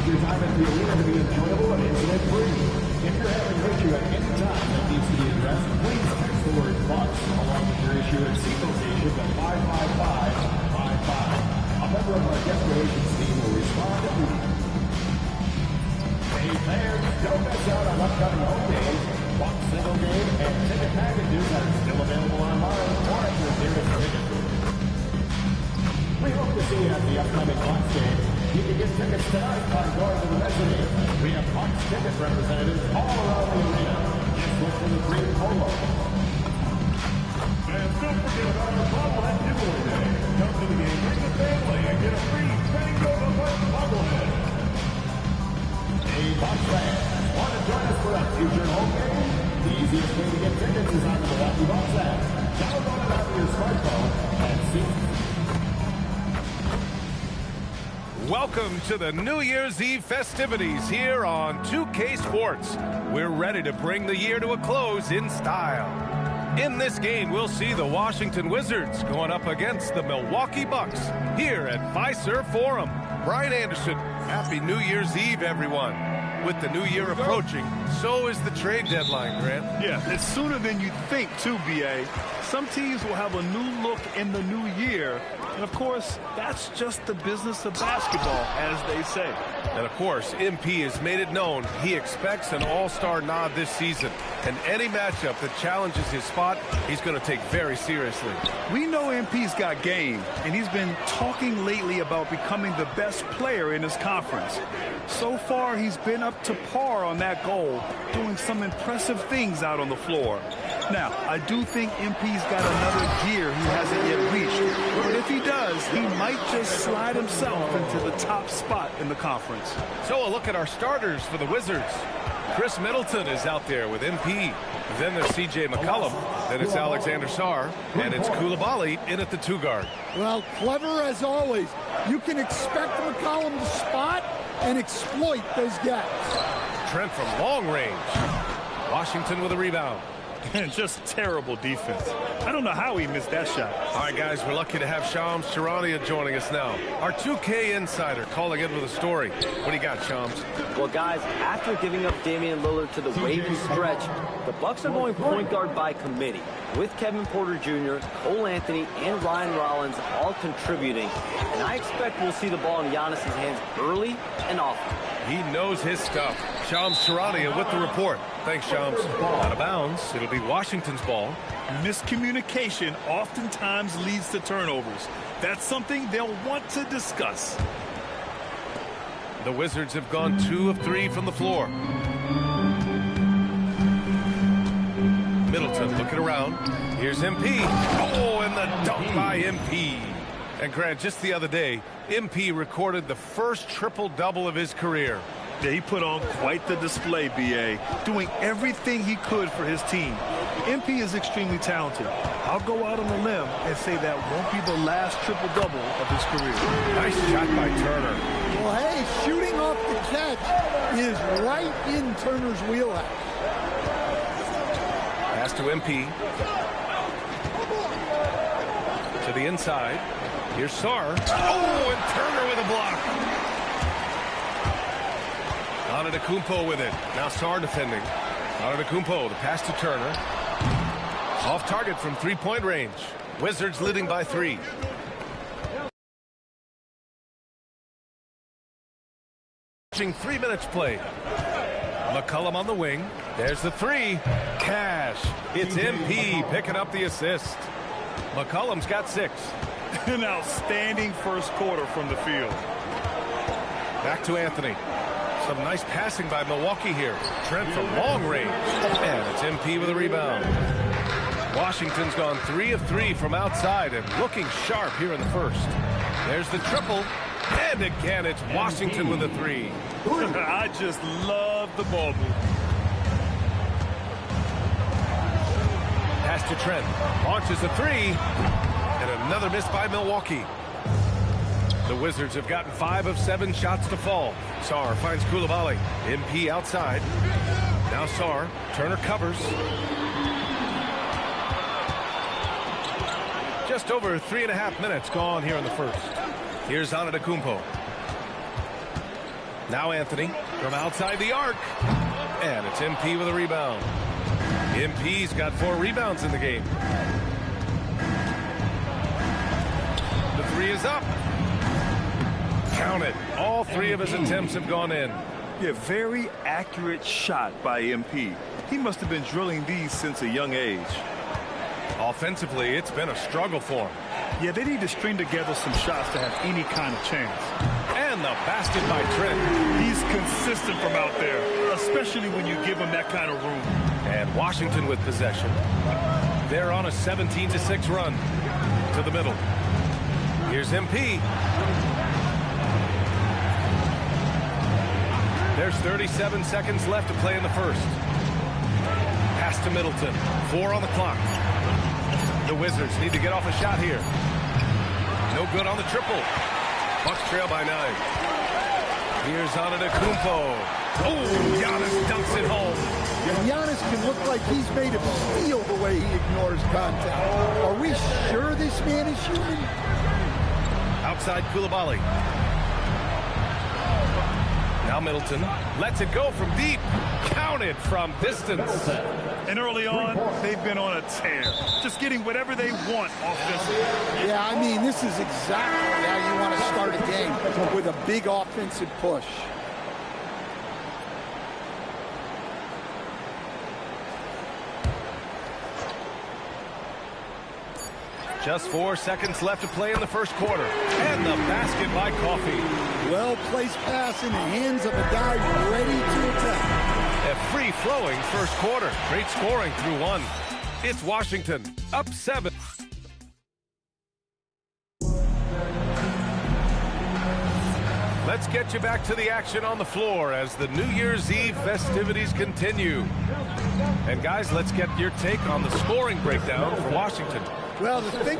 your time at the arena to be enjoyable and incident-free. If you're having an issue at any time that needs to be addressed, please text the word Bucks along with your issue and seat location to 55555. A member of our guest relations team will respond immediately. Hey fans, don't miss out on upcoming home games. Bucks single game and ticket packages are still available online or at your nearest ticket booth. We hope to see you at the upcoming Bucks game. You can get tickets tonight by going to the mezzanine. We have Bucks ticket representatives all around the arena. Just look for the green polo. And don't forget about our bobblehead giveaway day. Come to the game, bring the family, and get a free Fango the Bucks bobblehead. Hey, Bucks fans, want to join us for a future home game? The easiest way to get tickets is on the Milwaukee Bucks app. Download it on your smartphone and see. Welcome to the New Year's Eve festivities here on 2K Sports. We're ready to bring the year to a close in style. In this game, we'll see the Washington Wizards going up against the Milwaukee Bucks here at Fiserv Forum. Brian Anderson, happy New Year's Eve, everyone. With the new year approaching, so is the trade deadline, Grant. Yeah, it's sooner than you think, too, B.A. Some teams will have a new look in the new year. And, of course, that's just the business of basketball, as they say. And, of course, MP has made it known he expects an all-star nod this season. And any matchup that challenges his spot, he's going to take very seriously. We know MP's got game, and he's been talking lately about becoming the best player in his conference. So far, he's been up to par on that goal, doing some impressive things out on the floor. Now, I do think MP's got another gear he hasn't yet reached. But if he does, he might just slide himself into the top spot in the conference. So a look at our starters for the Wizards. Chris Middleton is out there with MP. Then there's C.J. McCollum. Then it's Alexander Sarr. And it's Coulibaly in at the two-guard. Well, clever as always. You can expect McCollum to spot and exploit those gaps. Trent from long range. Washington with a rebound. And just terrible defense. I don't know how he missed that shot. All right, guys, we're lucky to have Shams Charania joining us now. Our 2K insider calling in with a story. What do you got, Shams? Well, guys, after giving up Damian Lillard to the wavy stretch, the Bucks are going point guard by committee, with Kevin Porter Jr., Cole Anthony, and Ryan Rollins all contributing. And I expect we'll see the ball in Giannis's hands early and often. He knows his stuff. Shams Charania with the report. Thanks, Shams. Out of bounds. It'll be Washington's ball. Miscommunication oftentimes leads to turnovers. That's something they'll want to discuss. The Wizards have gone 2 of 3 from the floor. Middleton looking around. Here's MP. Oh, and the dunk by MP. And Grant, just the other day, MP recorded the first triple-double of his career. Yeah, he put on quite the display, B.A., doing everything he could for his team. MP is extremely talented. I'll go out on a limb and say that won't be the last triple-double of his career. Nice shot by Turner. Well, hey, shooting off the catch is right in Turner's wheelhouse. Pass to MP. To the inside. Here's Sarr. Oh, and Turner with a block. Antetokounmpo with it. Now Sarr defending. Antetokounmpo, the pass to Turner. Off target from three-point range. Wizards leading by 3. Watching 3 minutes played. McCollum on the wing. There's the 3. Cash. It's MP picking up the assist. McCollum's got 6. An outstanding first quarter from the field. Back to Anthony. Some nice passing by Milwaukee here. Trent from long range. And it's MP with a rebound. Washington's gone 3 of 3 from outside and looking sharp here in the first. There's the triple. And again, it's Washington with a 3. I just love the ball move. Pass to Trent. Launches a 3. And another miss by Milwaukee. The Wizards have gotten 5 of 7 shots to fall. Sarr finds Coulibaly. MP outside. Now Sarr. Turner covers. Just over 3.5 minutes gone here in the first. Here's Antetokounmpo. Now Anthony from outside the arc. And it's MP with a rebound. MP's got 4 rebounds in the game. The 3 is up. Count it. All 3 of his attempts have gone in. Yeah, very accurate shot by MP. He must have been drilling these since a young age. Offensively, it's been a struggle for him. Yeah, they need to string together some shots to have any kind of chance. And the basket by Trent. He's consistent from out there, especially when you give him that kind of room. And Washington with possession. They're on a 17-6 run to the middle. Here's MP. There's 37 seconds left to play in the first. Pass to Middleton. 4 on the clock. The Wizards need to get off a shot here. No good on the triple. Bucks trail by 9. Here's Antetokounmpo. Oh, Giannis dunks it home. Giannis can look like he's made of steel the way he ignores contact. Are we sure this man is human? Outside Coulibaly. Now Middleton lets it go from deep. Counted from distance. And early on, they've been on a tear. Just getting whatever they want offensively. Yeah, I mean, this is exactly how you want to start a game, with a big offensive push. Just 4 seconds left to play in the first quarter. And the basket by Coffey. Well-placed pass in the hands of a guy ready to attack. A free-flowing first quarter. Great scoring through 1. It's Washington, up 7. Let's get you back to the action on the floor as the New Year's Eve festivities continue. And guys, let's get your take on the scoring breakdown for Washington. Well, the thing...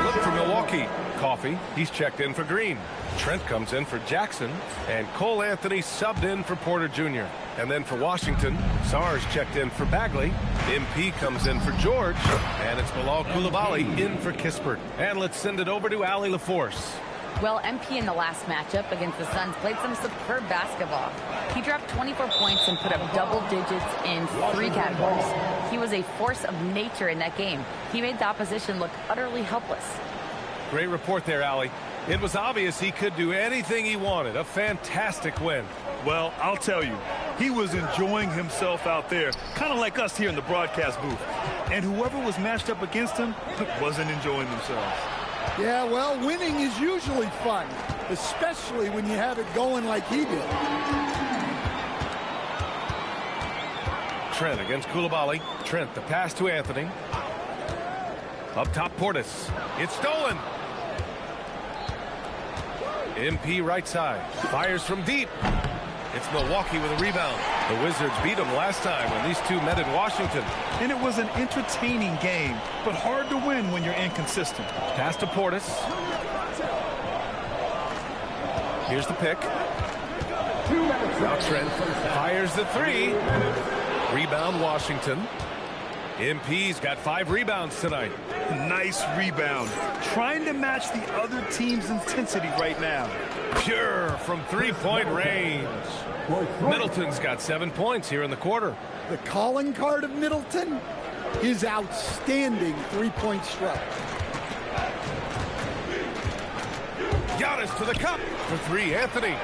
Look for Milwaukee. Coffey, he's checked in for Green. Trent comes in for Jackson. And Cole Anthony subbed in for Porter Jr. And then for Washington, Sarge checked in for Bagley. MP comes in for George. And it's Bilal Coulibaly in for Kispert. And let's send it over to Allie LaForce. Well, MP in the last matchup against the Suns played some superb basketball. He dropped 24 points and put up double digits in 3 categories. He was a force of nature in that game. He made the opposition look utterly helpless. Great report there, Allie. It was obvious he could do anything he wanted. A fantastic win. Well, I'll tell you, he was enjoying himself out there, kind of like us here in the broadcast booth. And whoever was matched up against him wasn't enjoying themselves. Yeah, well, winning is usually fun, especially when you have it going like he did. Trent against Coulibaly. Trent, the pass to Anthony. Up top, Portis. It's stolen. MP right side. Fires from deep. It's Milwaukee with a rebound. The Wizards beat them last time when these two met in Washington. And it was an entertaining game, but hard to win when you're inconsistent. Pass to Portis. Here's the pick. Now Trent fires the 3. Rebound Washington. MP's got 5 rebounds tonight. Nice rebound. Trying to match the other team's intensity right now. Pure from 3-point range. Middleton's got 7 points here in the quarter. The calling card of Middleton, his outstanding 3-point stroke. Giannis to the cup for 3, Anthony.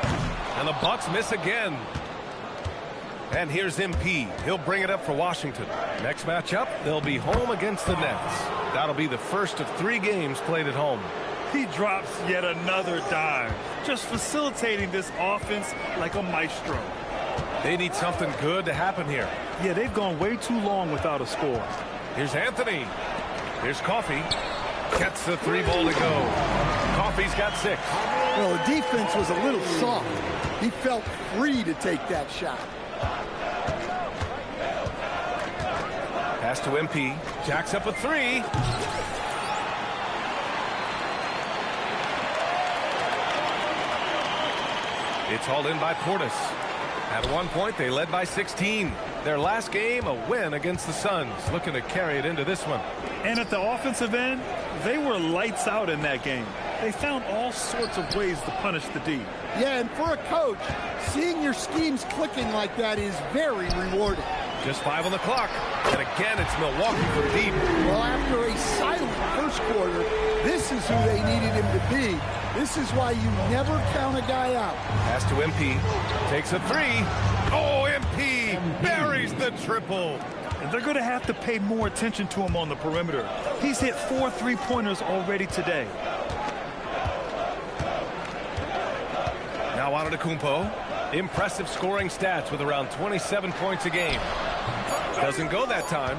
And the Bucks miss again. And here's MP. He'll bring it up for Washington. Next matchup, they'll be home against the Nets. That'll be the first of 3 games played at home. He drops yet another dime, just facilitating this offense like a maestro. They need something good to happen here. Yeah, they've gone way too long without a score. Here's Anthony. Here's Coffey. Gets the 3 ball to go. Coffey's got 6. Well, the defense was a little soft. He felt free to take that shot. Pass to MP. Jacks up a 3. It's hauled in by Portis. At one point, they led by 16. Their last game, a win against the Suns, looking to carry it into this one. And at the offensive end, they were lights out in that game. They found all sorts of ways to punish the D. Yeah, and for a coach, seeing your schemes clicking like that is very rewarding. Just 5 on the clock. And again, it's Milwaukee from deep. Well, after a silent first quarter, this is who they needed him to be. This is why you never count a guy out. Pass to MP. Takes a 3. Oh, MP buries the triple. And they're going to have to pay more attention to him on the perimeter. He's hit 4 3-pointers already today. Now Antetokounmpo. Impressive scoring stats with around 27 points a game. Doesn't go that time.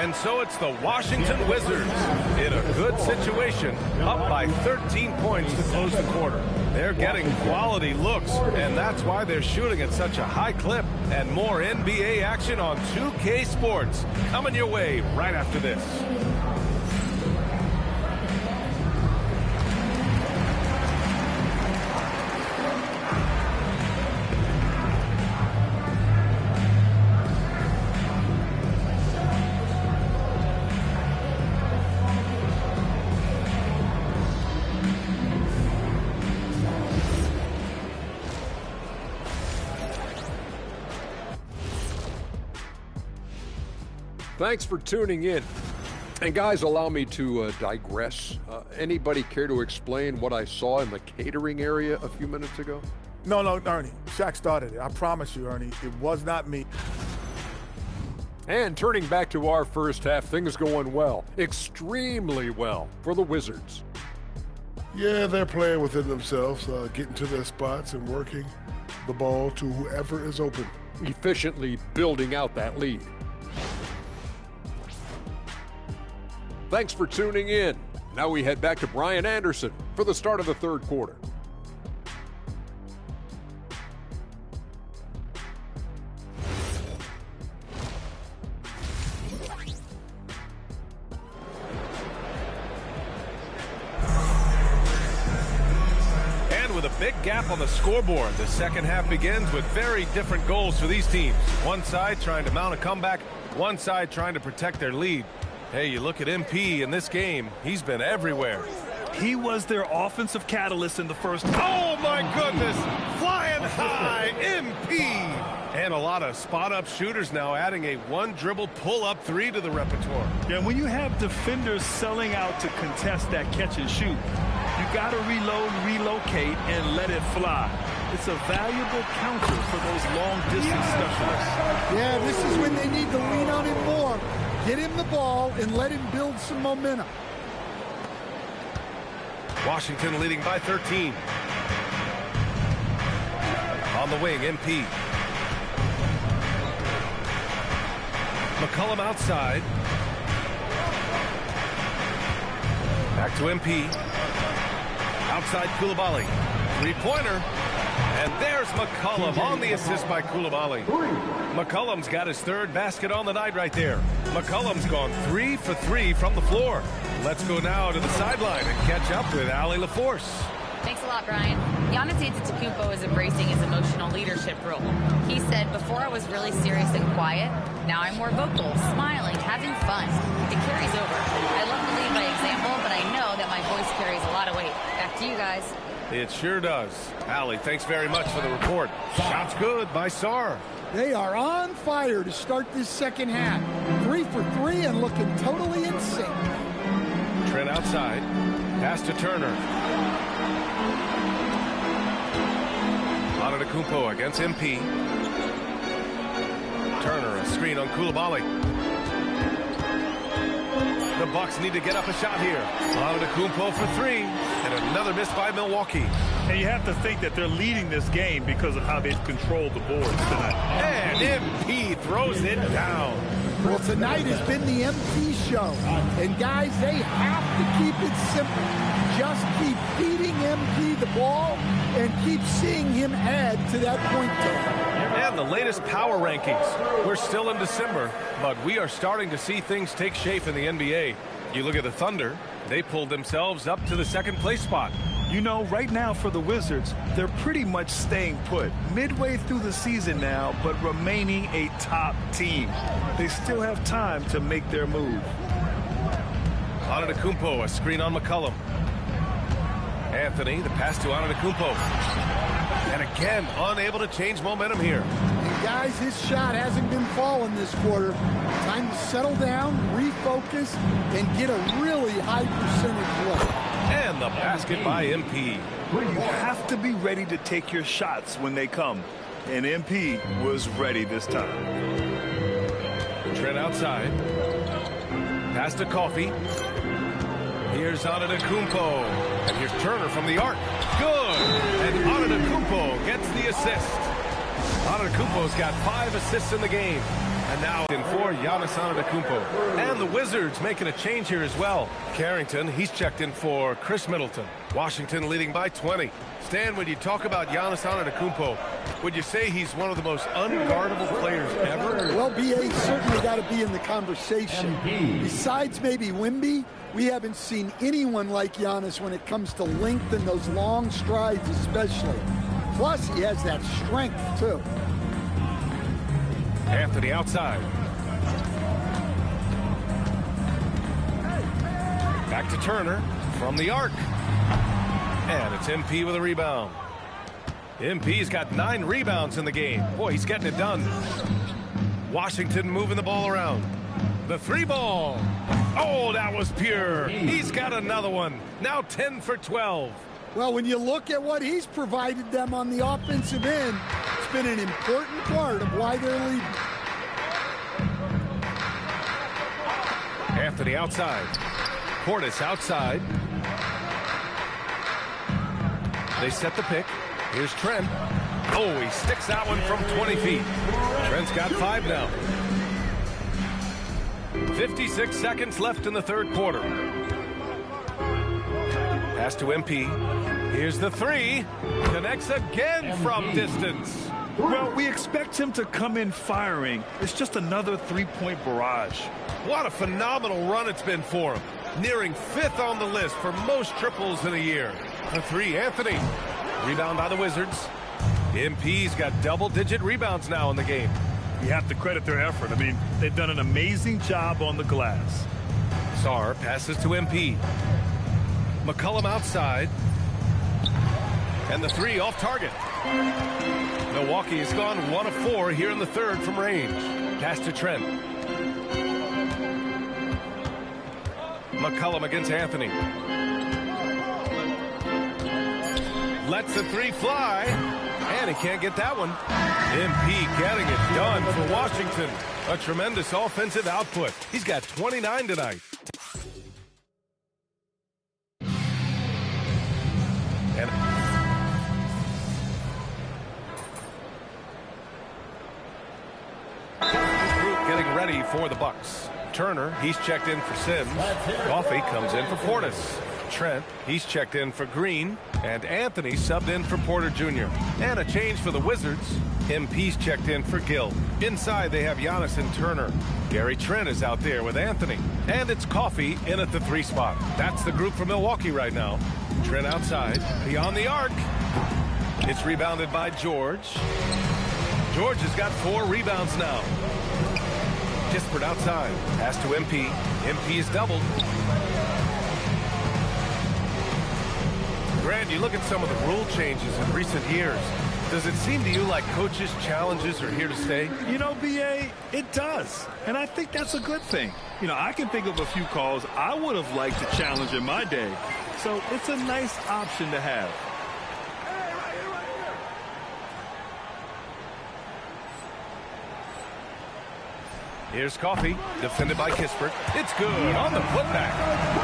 And so it's the Washington Wizards in a good situation, up by 13 points to close the quarter. They're getting quality looks, and that's why they're shooting at such a high clip. And more NBA action on 2K Sports coming your way right after this. Thanks for tuning in. And guys, allow me to digress. Anybody care to explain what I saw in the catering area a few minutes ago? No, Ernie. Shaq started it. I promise you, Ernie, it was not me. And turning back to our first half, things going well. Extremely well for the Wizards. Yeah, they're playing within themselves, getting to their spots and working the ball to whoever is open. Efficiently building out that lead. Thanks for tuning in. Now we head back to Brian Anderson for the start of the third quarter. And with a big gap on the scoreboard, the second half begins with very different goals for these teams. One side trying to mount a comeback, one side trying to protect their lead. Hey, you look at MP in this game, he's been everywhere. He was their offensive catalyst in the first half. Oh, my goodness! Flying high, MP! And a lot of spot-up shooters now adding a one-dribble pull-up 3 to the repertoire. Yeah, when you have defenders selling out to contest that catch and shoot, you got to reload, relocate, and let it fly. It's a valuable counter for those long-distance specialists. Yeah, this is when they need to lean on him more. Get him the ball and let him build some momentum. Washington leading by 13. On the wing, MP. McCollum outside. Back to MP. Outside Coulibaly. Three-pointer. And there's McCollum on the assist by Coulibaly. McCollum's got his third basket on the night right there. McCollum's gone 3 for 3 from the floor. Let's go now to the sideline and catch up with Allie LaForce. Thanks a lot, Brian. Giannis Antetokounmpo is embracing his emotional leadership role. He said, before I was really serious and quiet, now I'm more vocal, smiling, having fun. It carries over. I love to lead by example, but I know that my voice carries a lot of weight. Back to you guys. It sure does. Allie, thanks very much for the report. Shots good by Sarr. They are on fire to start this second half. 3 for 3 and looking totally in sync. Trent outside. Pass to Turner. Antetokounmpo against MP. Turner, a screen on Coulibaly. The Bucks need to get up a shot here. Antetokounmpo for 3. And another miss by Milwaukee. And you have to think that they're leading this game because of how they've controlled the boards tonight. And MP throws it down. Well, tonight has been the MP show. And guys, they have to keep it simple. Just keep feeding MP the ball and keep seeing him add to that point total. And the latest power rankings. We're still in December, but we are starting to see things take shape in the NBA. You look at the Thunder, they pulled themselves up to the second place spot. You know, right now for the Wizards, they're pretty much staying put. Midway through the season now, but remaining a top team. They still have time to make their move. Antetokounmpo, a screen on McCollum. Anthony, the pass to Antetokounmpo. And again, unable to change momentum here. And guys, his shot hasn't been falling this quarter. Time to settle down, refocus, and get a really high percentage look. And the basket by MP. You have to be ready to take your shots when they come. And MP was ready this time. Trent outside. Pass to Coffey. Here's Antetokounmpo. And here's Turner from the arc. Good. And Antetokounmpo gets the assist. Antetokounmpo's got 5 assists in the game. And now in for Giannis Antetokounmpo. And the Wizards making a change here as well. Carrington, he's checked in for Chris Middleton. Washington leading by 20. Stan, when you talk about Giannis Antetokounmpo, would you say he's one of the most unguardable players ever? Well, B.A. certainly got to be in the conversation. Besides maybe Wemby, we haven't seen anyone like Giannis when it comes to length and those long strides especially. Plus, he has that strength, too. Anthony outside. Back to Turner from the arc. And it's MP with a rebound. MP's got 9 rebounds in the game. Boy, he's getting it done. Washington moving the ball around. The 3 ball. Oh, that was pure. He's got another one. Now 10 for 12. Well, when you look at what he's provided them on the offensive end, it's been an important part of why they're leading. Anthony outside. Portis outside. They set the pick. Here's Trent. Oh, he sticks that one from 20 feet. Trent's got 5 now. 56 seconds left in the third quarter. Pass to MP. Here's the 3. Connects again from distance. Well, we expect him to come in firing. It's just another 3-point barrage. What a phenomenal run it's been for him. Nearing 5th on the list for most triples in a year. The 3, Anthony. Rebound by the Wizards. MP's got double-digit rebounds now in the game. You have to credit their effort. I mean, they've done an amazing job on the glass. Sarr passes to MP. McCollum outside. And the 3 off target. Milwaukee has gone 1 of 4 here in the third from range. Pass to Trent. McCollum against Anthony. Lets the 3 fly. And he can't get that one. MP getting it done for Washington. A tremendous offensive output. He's got 29 tonight. And getting ready for the Bucks. Turner, he's checked in for Sims. Coffey comes in for Portis. Trent, he's checked in for Green. And Anthony subbed in for Porter Jr. And a change for the Wizards. MP's checked in for Gill. Inside, they have Giannis and Turner. Gary Trent is out there with Anthony. And it's Coffey in at the 3 spot. That's the group for Milwaukee right now. Trent outside, beyond the arc. It's rebounded by George. George has got 4 rebounds now. Kispert outside. Pass to MP. MP is doubled. Grant, you look at some of the rule changes in recent years. Does it seem to you like coaches' challenges are here to stay? You know, B.A., it does. And I think that's a good thing. You know, I can think of a few calls I would have liked to challenge in my day. So it's a nice option to have. Here's Coffey, defended by Kispert. It's good on the putback.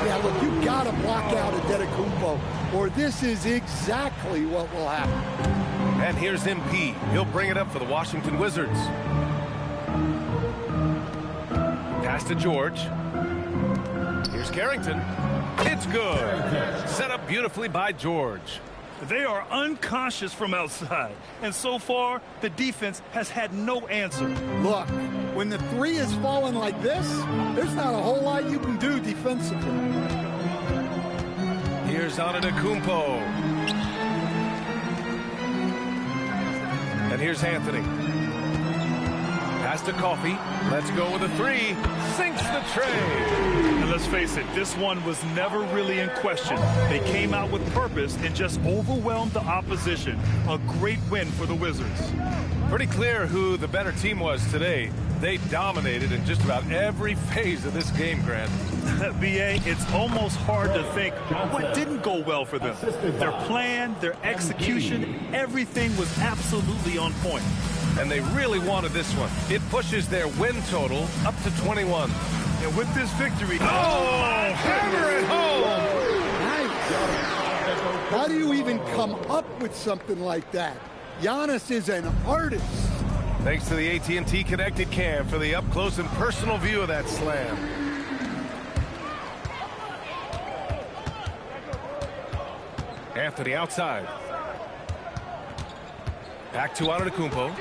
Yeah, look, you got to block out Antetokounmpo, or this is exactly what will happen. And here's MP. He'll bring it up for the Washington Wizards. Pass to George. Here's Carrington. It's good. Set up beautifully by George. They are unconscious from outside, and so far, the defense has had no answer. Look, when the 3 is falling like this, there's not a whole lot you can do defensively. Here's Antetokounmpo. And here's Anthony. Pass to Coffee. Let's go with a three. Sinks the tray. And let's face it, this one was never really in question. They came out with purpose and just overwhelmed the opposition. A great win for the Wizards. Pretty clear who the better team was today. They dominated in just about every phase of this game, Grant. BA, it's almost hard to think what didn't go well for them. Their plan, their execution, everything was absolutely on point. And they really wanted this one. It pushes their win total up to 21. And with this victory... Oh, hammer it home! Nice. How do you even come up with something like that? Giannis is an artist. Thanks to the AT&T Connected Cam for the up-close and personal view of that slam. Anthony outside. Back to Antetokounmpo.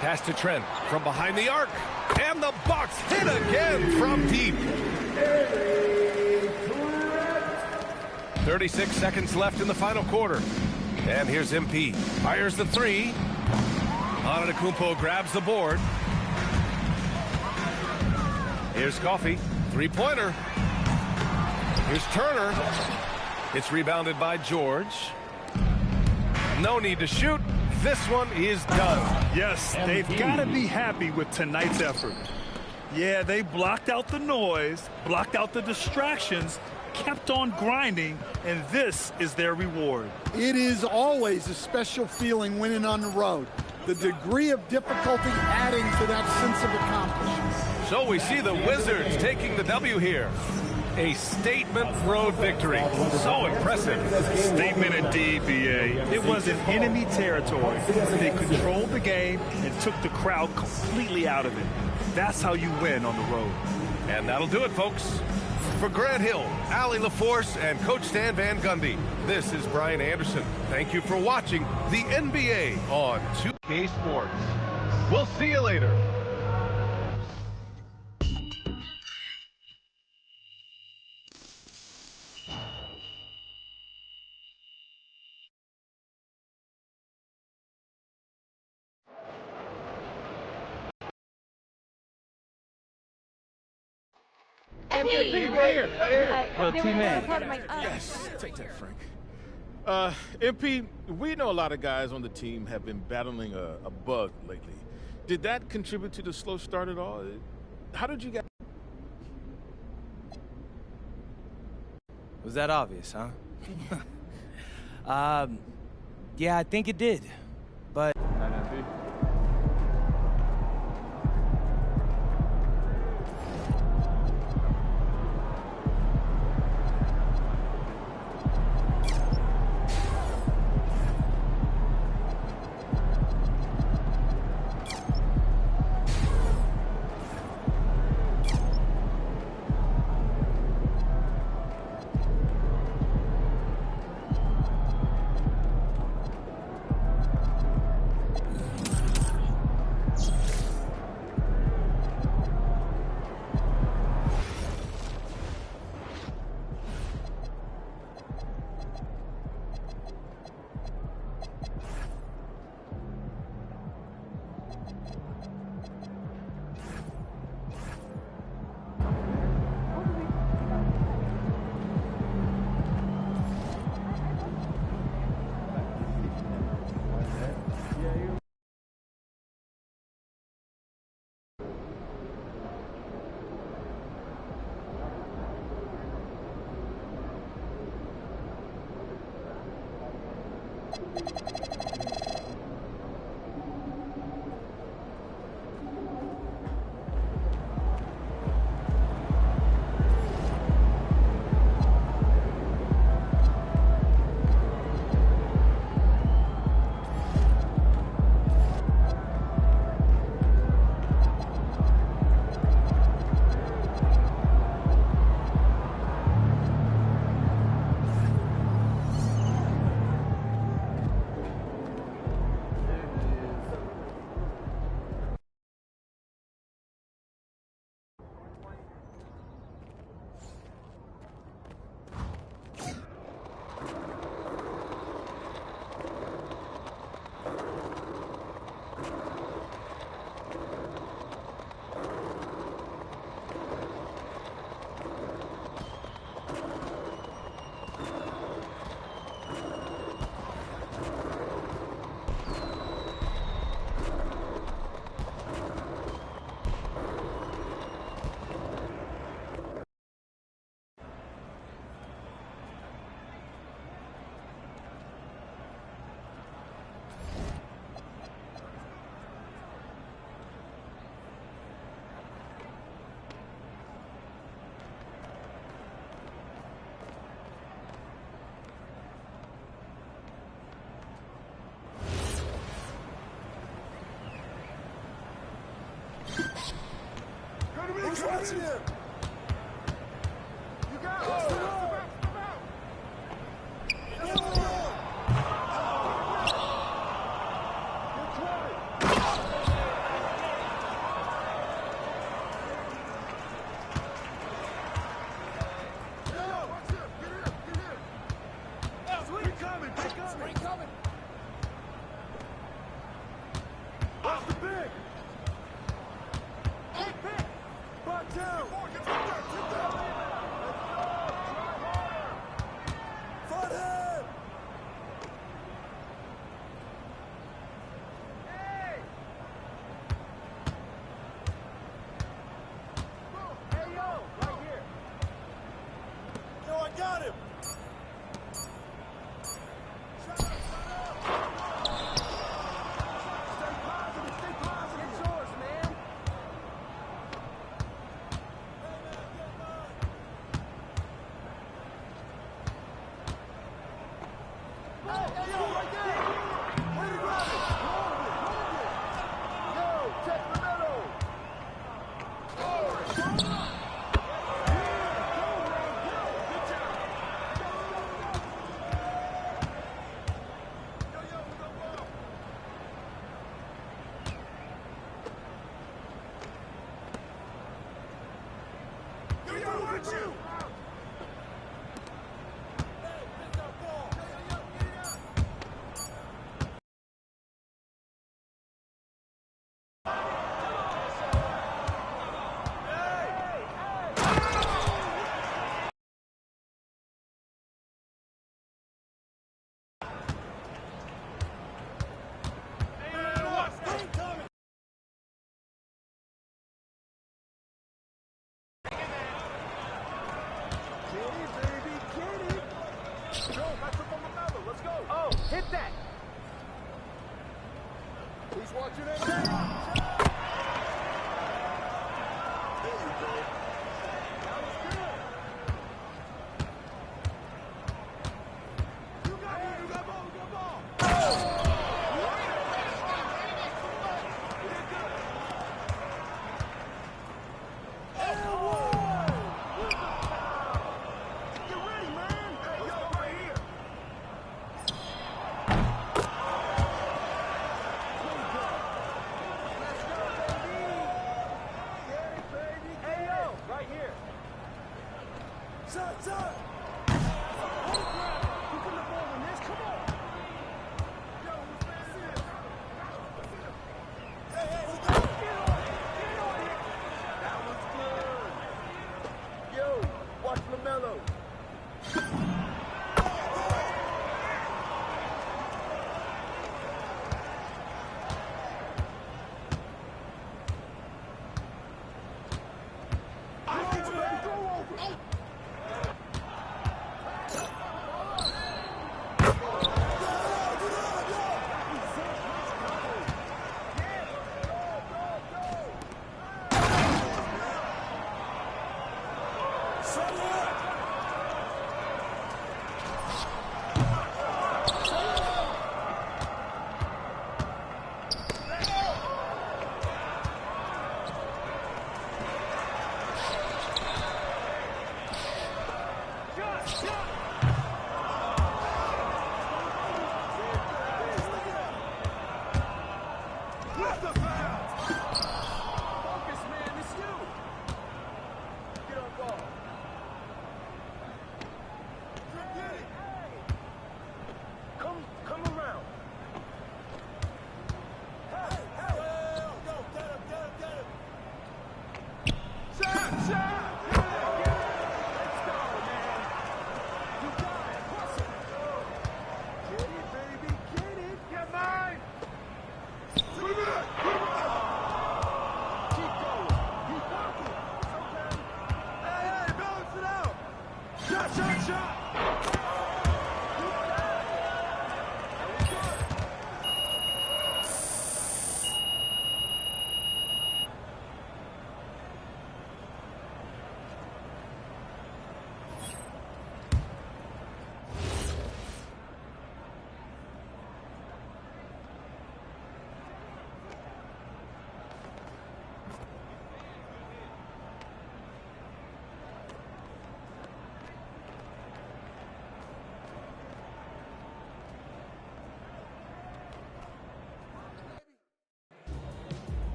Pass to Trent from behind the arc. And the Bucks hit again from deep. 36 seconds left in the final quarter. And here's MP. Fires the three. Antetokounmpo grabs the board. Here's Coffee. Three-pointer. Here's Turner. It's rebounded by George. No need to shoot. This one is done. Yes, they've got to be happy with tonight's effort. Yeah, they blocked out the noise, blocked out the distractions, kept on grinding, and this is their reward. It is always a special feeling winning on the road. The degree of difficulty adding to that sense of accomplishment. So we see the Wizards taking the W here. A statement road victory. So impressive. Statement indeed, BA. It was in enemy territory. They controlled the game and took the crowd completely out of it. That's how you win on the road. And that'll do it, folks. For Grant Hill, Allie LaForce, and Coach Stan Van Gundy, this is Brian Anderson. Thank you for watching the NBA on 2K Sports. We'll see you later. Yes, take that, Frank. MP, we know a lot of guys on the team have been battling a bug lately. Did that contribute to the slow start at all? How did you guys... Was that obvious, huh? Yeah, I think it did, but... Watch him. You got it. Got him! Hit that! Who's watching it? There you go. That was good. You got ball, you got ball, you got ball.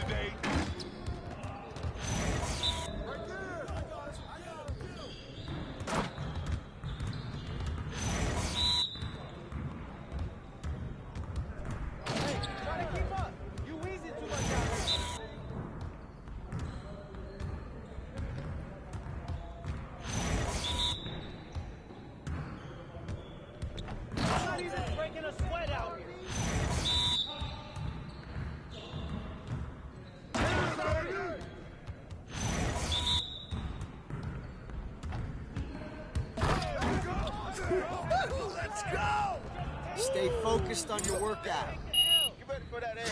today. Breaking a sweat out here. Let's go! Stay focused on your workout. Get ready for that air.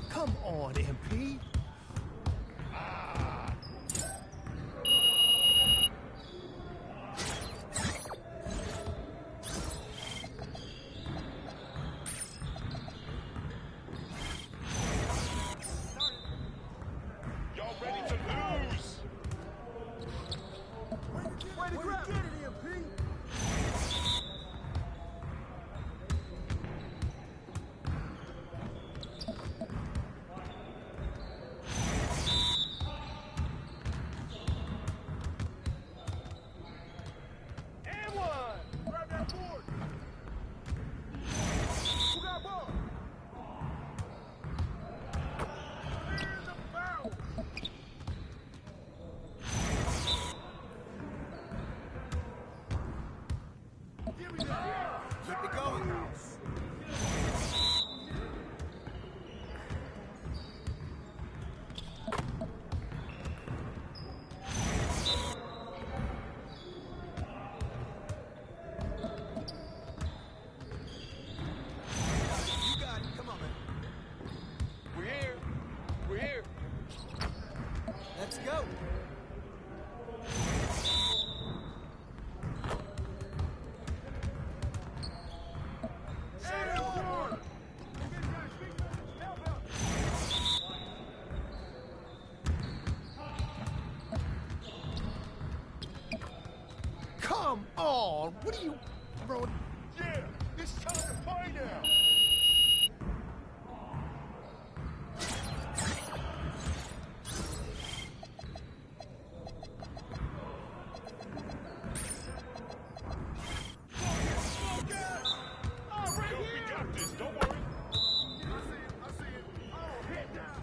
Come on, MP. Y'all ready to lose? Way to get it, MP. And one. Grab that board. Who got ball? In the foul. Give me that. Keep it going. You got it. Come on, man. We're here. We're here. Let's go. And one. Come on. What are you, bro? Yeah, it's time to play now. Yo, we got this, don't worry. I see it. Oh, hit down.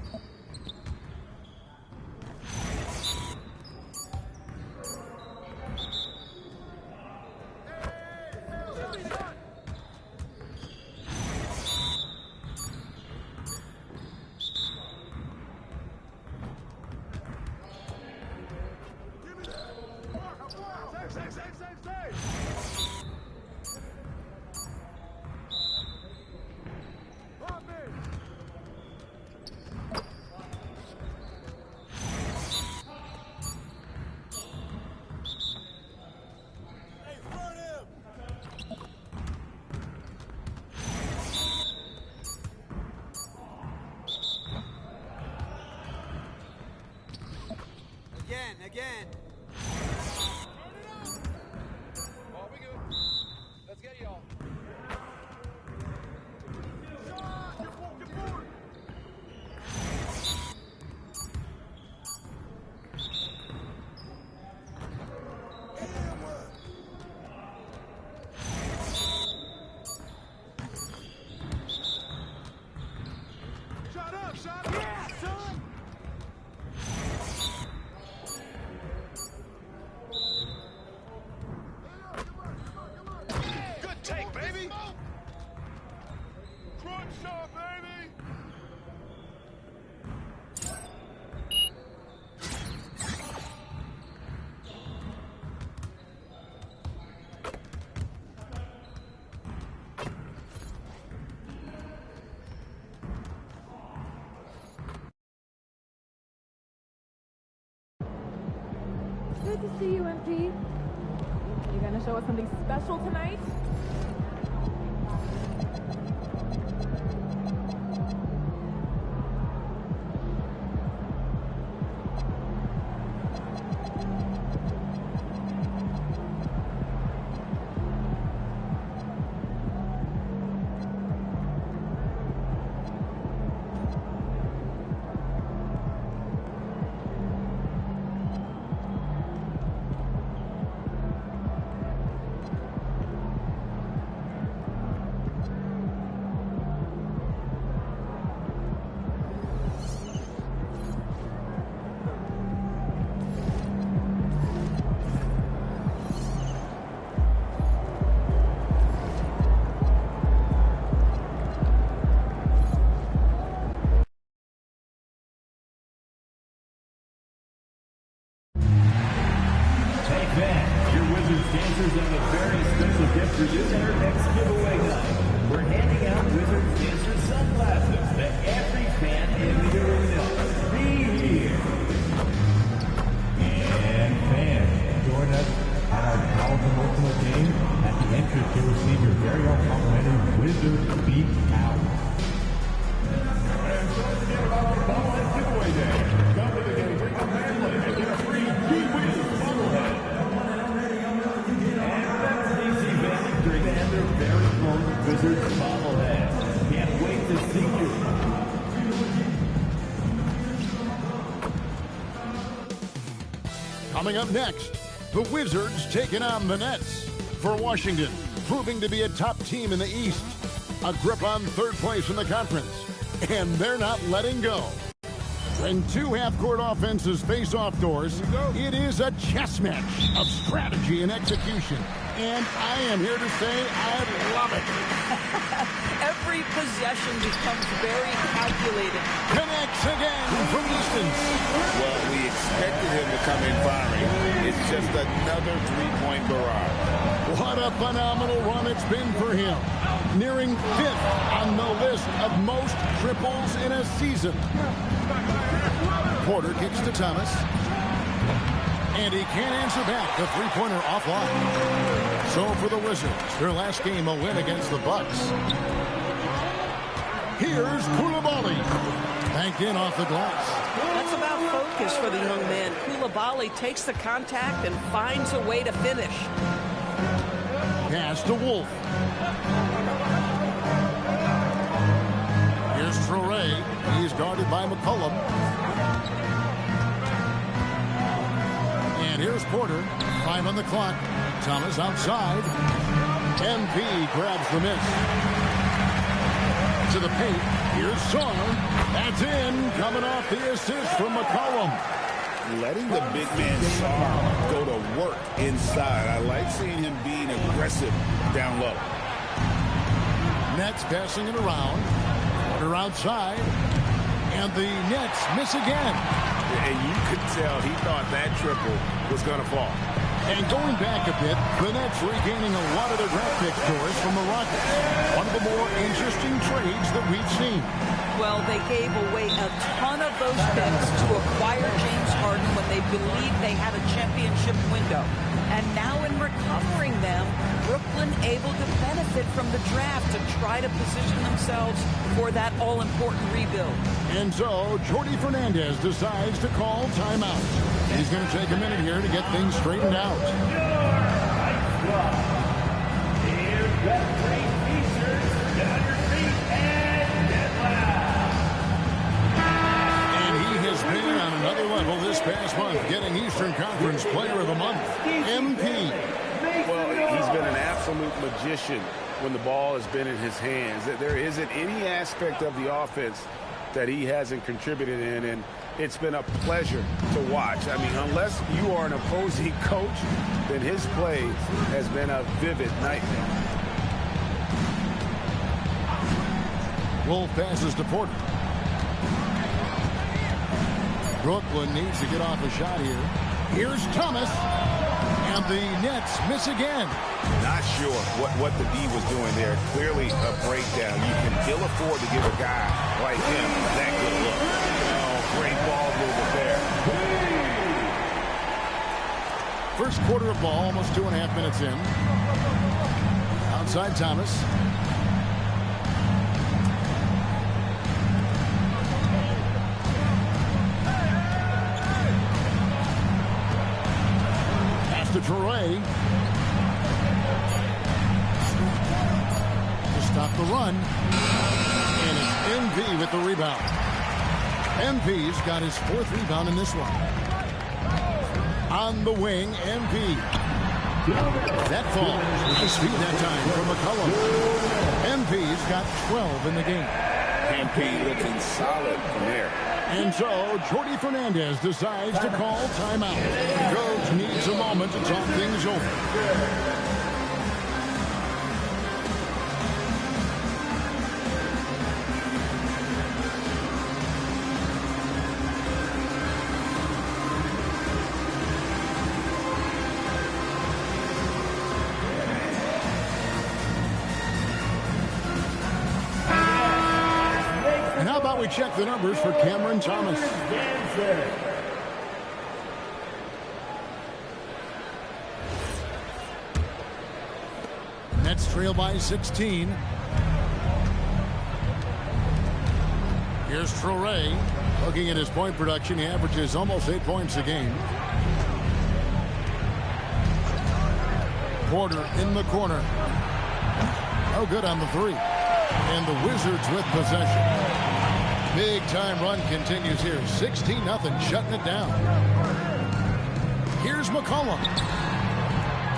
Save. Pop it. Hey, run him. Again. Oh, we good. Let's get y'all. Get forward. Good to see you, MP. You gonna show us something special tonight? Dancers have a very special gift for you at our next giveaway night. We're handing out Wizards Dancer sunglasses to every fan in the arena. Be here. And fans, join us at our powerful emotional game at the entrance to receive your very own complimentary Wizards Speak Out. And don't forget about the ball and giveaway day. Come to the game, bring a family, and get a free G-Wiz bobblehead. And their very own Wizards bobblehead. Can't wait to see you. Coming up next, the Wizards taking on the Nets. For Washington, proving to be a top team in the East. A grip on third place in the conference. And they're not letting go. When two half-court offenses face off doors, it is a chess match of strategy and execution. And I am here to say I love it. Every possession becomes very calculated. Connects again from distance. Well, we expected him to come in firing. It's just another three-point barrage. What a phenomenal run it's been for him. Nearing fifth on the list of most triples in a season. Porter kicks to Thomas. And he can't answer back. The three-pointer offline. So for the Wizards, their last game a win against the Bucks. Here's Coulibaly. Banked in off the glass. That's about focus for the young man. Coulibaly takes the contact and finds a way to finish. Pass to Wolf. Here's Traore. He's guarded by McCollum. And here's Porter. 5 on the clock. Thomas outside. MP grabs the miss. To the paint. Here's Song. That's in. Coming off the assist from McCollum. Letting the big man Song go to work inside. I like seeing him being aggressive down low. Nets passing it around. Porter outside. And the Nets miss again. And you could tell he thought that triple was going to fall. And going back a bit, the Nets regaining a lot of their draft pick scores from the Rockets. One of the more interesting trades that we've seen. Well, they gave away a ton of those picks to acquire James Harden when they believed they had a championship window. And now in recovering them, Brooklyn able to benefit from the draft to try to position themselves for that all-important rebuild. And so, Jordi Fernandez decides to call timeout. He's going to take a minute here to get things straightened out. Here's that great features. Get on your feet and get loud. And he has been on another level this past month, getting Eastern Conference Player of the Month, MP. Well, he's been an absolute magician when the ball has been in his hands. There isn't any aspect of the offense that he hasn't contributed in, and it's been a pleasure to watch. I mean, unless you are an opposing coach, then his play has been a vivid nightmare. Wolf passes to Porter. Brooklyn needs to get off a shot here. Here's Thomas. And the Nets miss again. Not sure what the D was doing there. Clearly a breakdown. You can ill afford to give a guy like him that good look. Oh, great ball movement there. First quarter of ball, almost 2.5 minutes in. Outside Thomas. Pass to Traore. To stop the run. And it's MV with the rebound. MV's got his 4th rebound in this one. On the wing, MP. That falls with the speed that time from McCollum. MP's got 12 in the game. MP looking solid from there. And so, Jordi Fernandez decides to call timeout. Coach needs a moment to talk things over. We check the numbers for Cameron Thomas. Nets trail by 16. Here's Traore. Looking at his point production, he averages almost 8 points a game. Porter in the corner. No good on the 3. And the Wizards with possession. Big time run continues here. 16-0, shutting it down. Here's McCollum.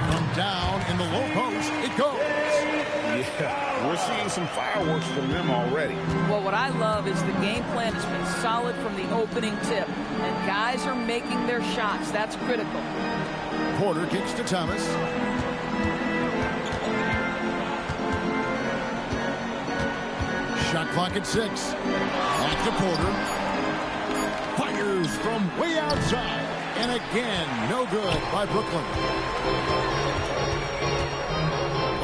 From down in the low post, it goes. Yeah, we're seeing some fireworks from them already. Well, what I love is the game plan has been solid from the opening tip. And guys are making their shots. That's critical. Porter kicks to Thomas. Shot clock at 6. Back to Porter. Fires from way outside. And again, no good by Brooklyn.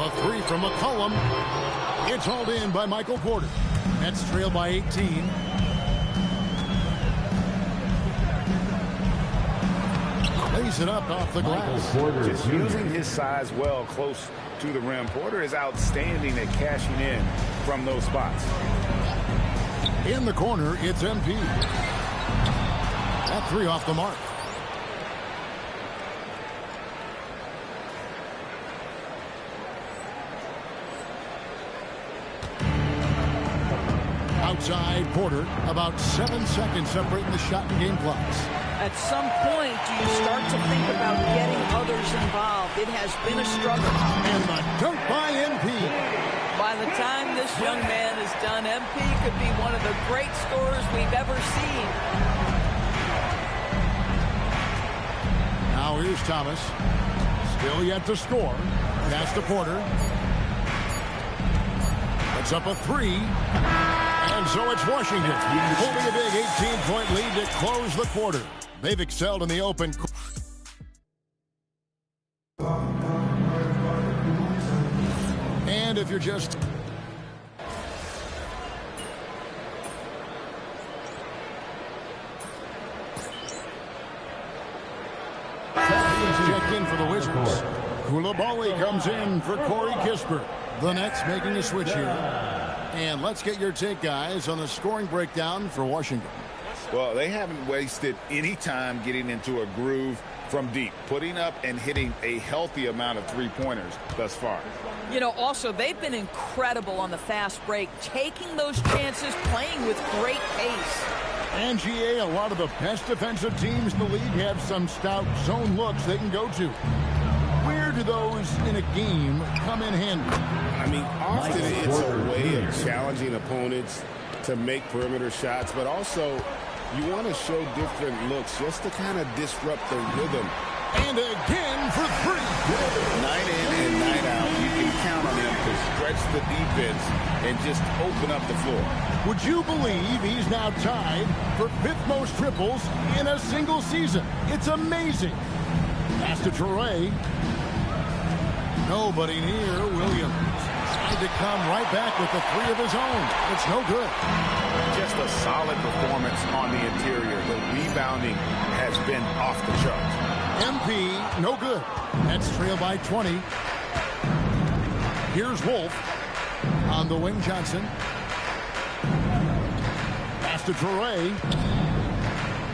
A 3 from McCollum. It's hauled in by Michael Porter. Nets trail by 18. Lays it up off the glass. Just using his size well close to the rim. Porter is outstanding at cashing in from those spots. In the corner, it's MP. That 3 off the mark. Outside Porter, about 7 seconds separating the shot and game clocks. At some point, do you start to think about getting others involved? It has been a struggle. And the dunk by MP. By the time this young man is done, MP could be one of the great scorers we've ever seen. Now here's Thomas. Still yet to score. Pass to Porter. Puts up a 3. And so it's Washington holding a big 18-point lead to close the quarter. They've excelled in the open. And if you're just... checked in for the Wizards. Koulibaly comes in for Corey Kispert. The Nets making a switch here. And let's get your take, guys, on the scoring breakdown for Washington. Well, they haven't wasted any time getting into a groove from deep, putting up and hitting a healthy amount of three-pointers thus far. You know, also, they've been incredible on the fast break, taking those chances, playing with great pace. And GA, a lot of the best defensive teams in the league have some stout zone looks they can go to. Where do those in a game come in handy? I mean, often it's a way of challenging opponents to make perimeter shots, but also you want to show different looks just to kind of disrupt the rhythm. And again for 3. Night in and night out, you can count on him to stretch the defense and just open up the floor. Would you believe he's now tied for 5th most triples in a single season? It's amazing. Pass to Traore. Nobody near Williams. Tried to come right back with the 3 of his own. It's no good. Just a solid performance on the interior. The rebounding has been off the charts. MP MP, no good. Nets trail by 20. Here's Wolf on the wing. Johnson. Pass to Toure.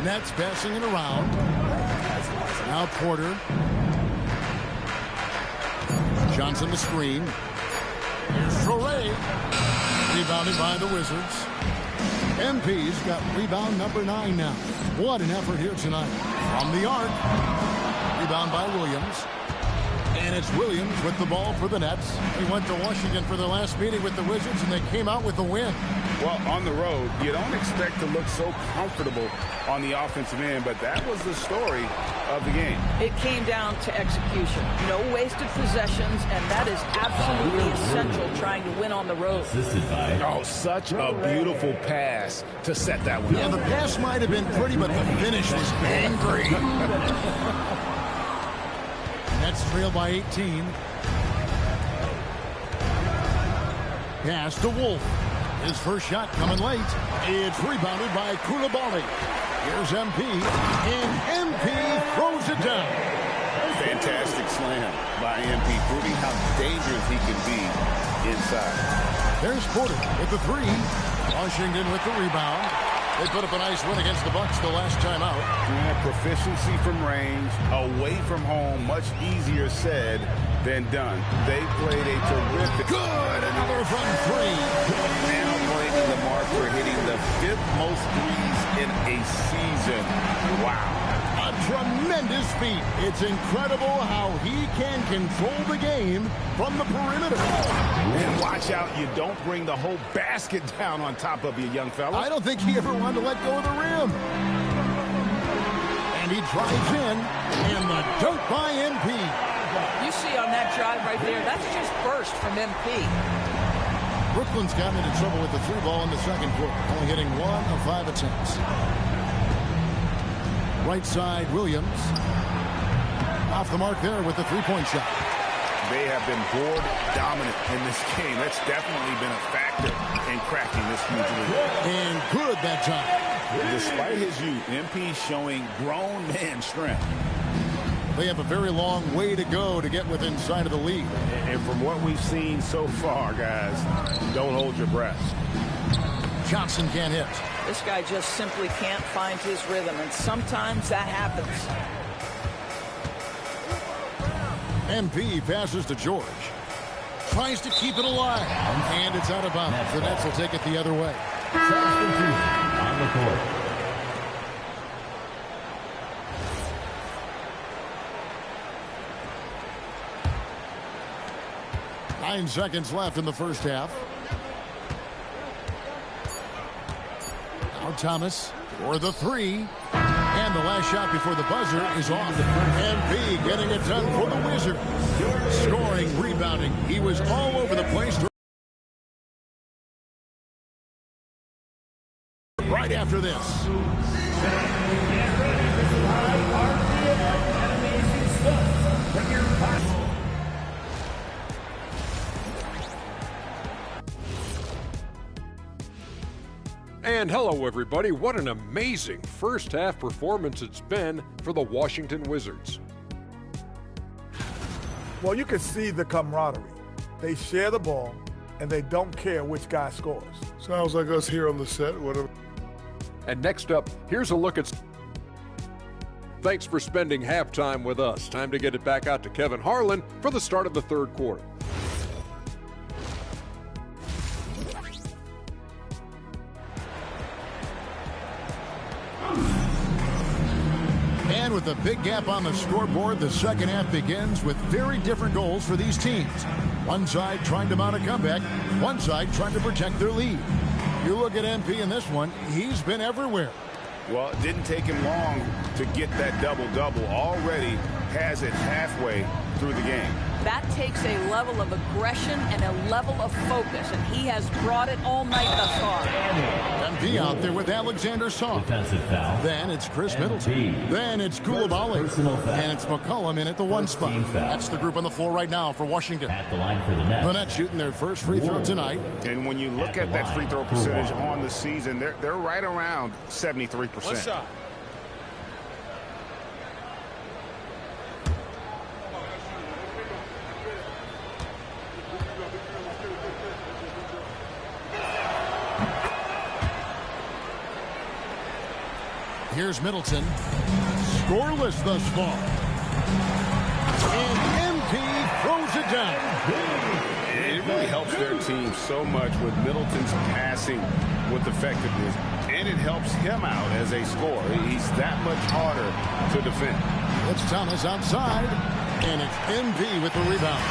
Nets passing it around. Now Porter. Johnson the screen. Here's Toure. Rebounded by the Wizards. MP's got rebound number 9 now. What an effort here tonight. From the arc. Rebound by Williams. And it's Williams with the ball for the Nets. He went to Washington for their last meeting with the Wizards, and they came out with a win. Well, on the road, you don't expect to look so comfortable on the offensive end, but that was the story of the game. It came down to execution. No wasted possessions, and that is absolutely essential trying to win on the road. Oh, such a beautiful pass to set that one up. Yeah, the pass might have been pretty, but the finish was angry. Nets trail by 18. Pass to Wolf. His first shot coming late. It's rebounded by Coulibaly. Here's MP, and MP throws it down. Fantastic slam by MP, proving how dangerous he can be inside. There's Porter with the 3. Washington with the rebound. They put up a nice win against the Bucks the last time out. Yeah, proficiency from range, away from home, much easier said than done. They played a terrific... Good! Another from 3. Now breaking the mark for hitting the 5th most threes in a season. Wow. A tremendous feat. It's incredible how he can control the game from the perimeter. And watch out, you don't bring the whole basket down on top of you, young fella. I don't think he ever wanted to let go of the rim. And he drives in, and the dunk by MP. You see on that drive right there, that's just burst from MP. Brooklyn's gotten into trouble with the 3 ball in the second quarter, only hitting 1 of 5 attempts. Right side, Williams. Off the mark there with the 3-point shot. They have been board dominant in this game. That's definitely been a factor in cracking this huge lead. And good that time. Despite his youth, MP showing grown man strength. They have a very long way to go to get within sight of the lead. And from what we've seen so far, guys, don't hold your breath. Johnson can't hit. This guy just simply can't find his rhythm, and sometimes that happens. MP passes to George. Tries to keep it alive. And it's out of bounds. The Nets will take it the other way. On the court. Nine seconds left in the first half. Now Thomas for the 3. And the last shot before the buzzer is off. MP getting it done for the Wizards. Scoring, rebounding. He was all over the place. Right after this. And hello, everybody. What an amazing first half performance it's been for the Washington Wizards. Well, you can see the camaraderie. They share the ball, and they don't care which guy scores. Sounds like us here on the set. Whatever. And next up, here's a look at... Thanks for spending halftime with us. Time to get it back out to Kevin Harlan for the start of the third quarter. And with a big gap on the scoreboard, the second half begins with very different goals for these teams. One side trying to mount a comeback, one side trying to protect their lead. You look at MP in this one, he's been everywhere. Well, it didn't take him long to get that double-double. Already has it halfway through the game. That takes a level of aggression and a level of focus, and he has brought it all night thus far. MP out there with Alexander Song. Defensive foul. Then it's Chris Middleton. Then it's Coulibaly. And it's McCollum in at the 1 spot. That's the group on the floor right now for Washington. At the line for the Nets. The Nets shooting their first free throw tonight. And when you look at that free throw percentage on the season, they're right around 73%. One shot. Here's Middleton. Scoreless thus far. And MP throws it down. It really helps their team so much with Middleton's passing with effectiveness, and it helps him out as a scorer. He's that much harder to defend. It's Thomas outside, and it's MP with the rebound.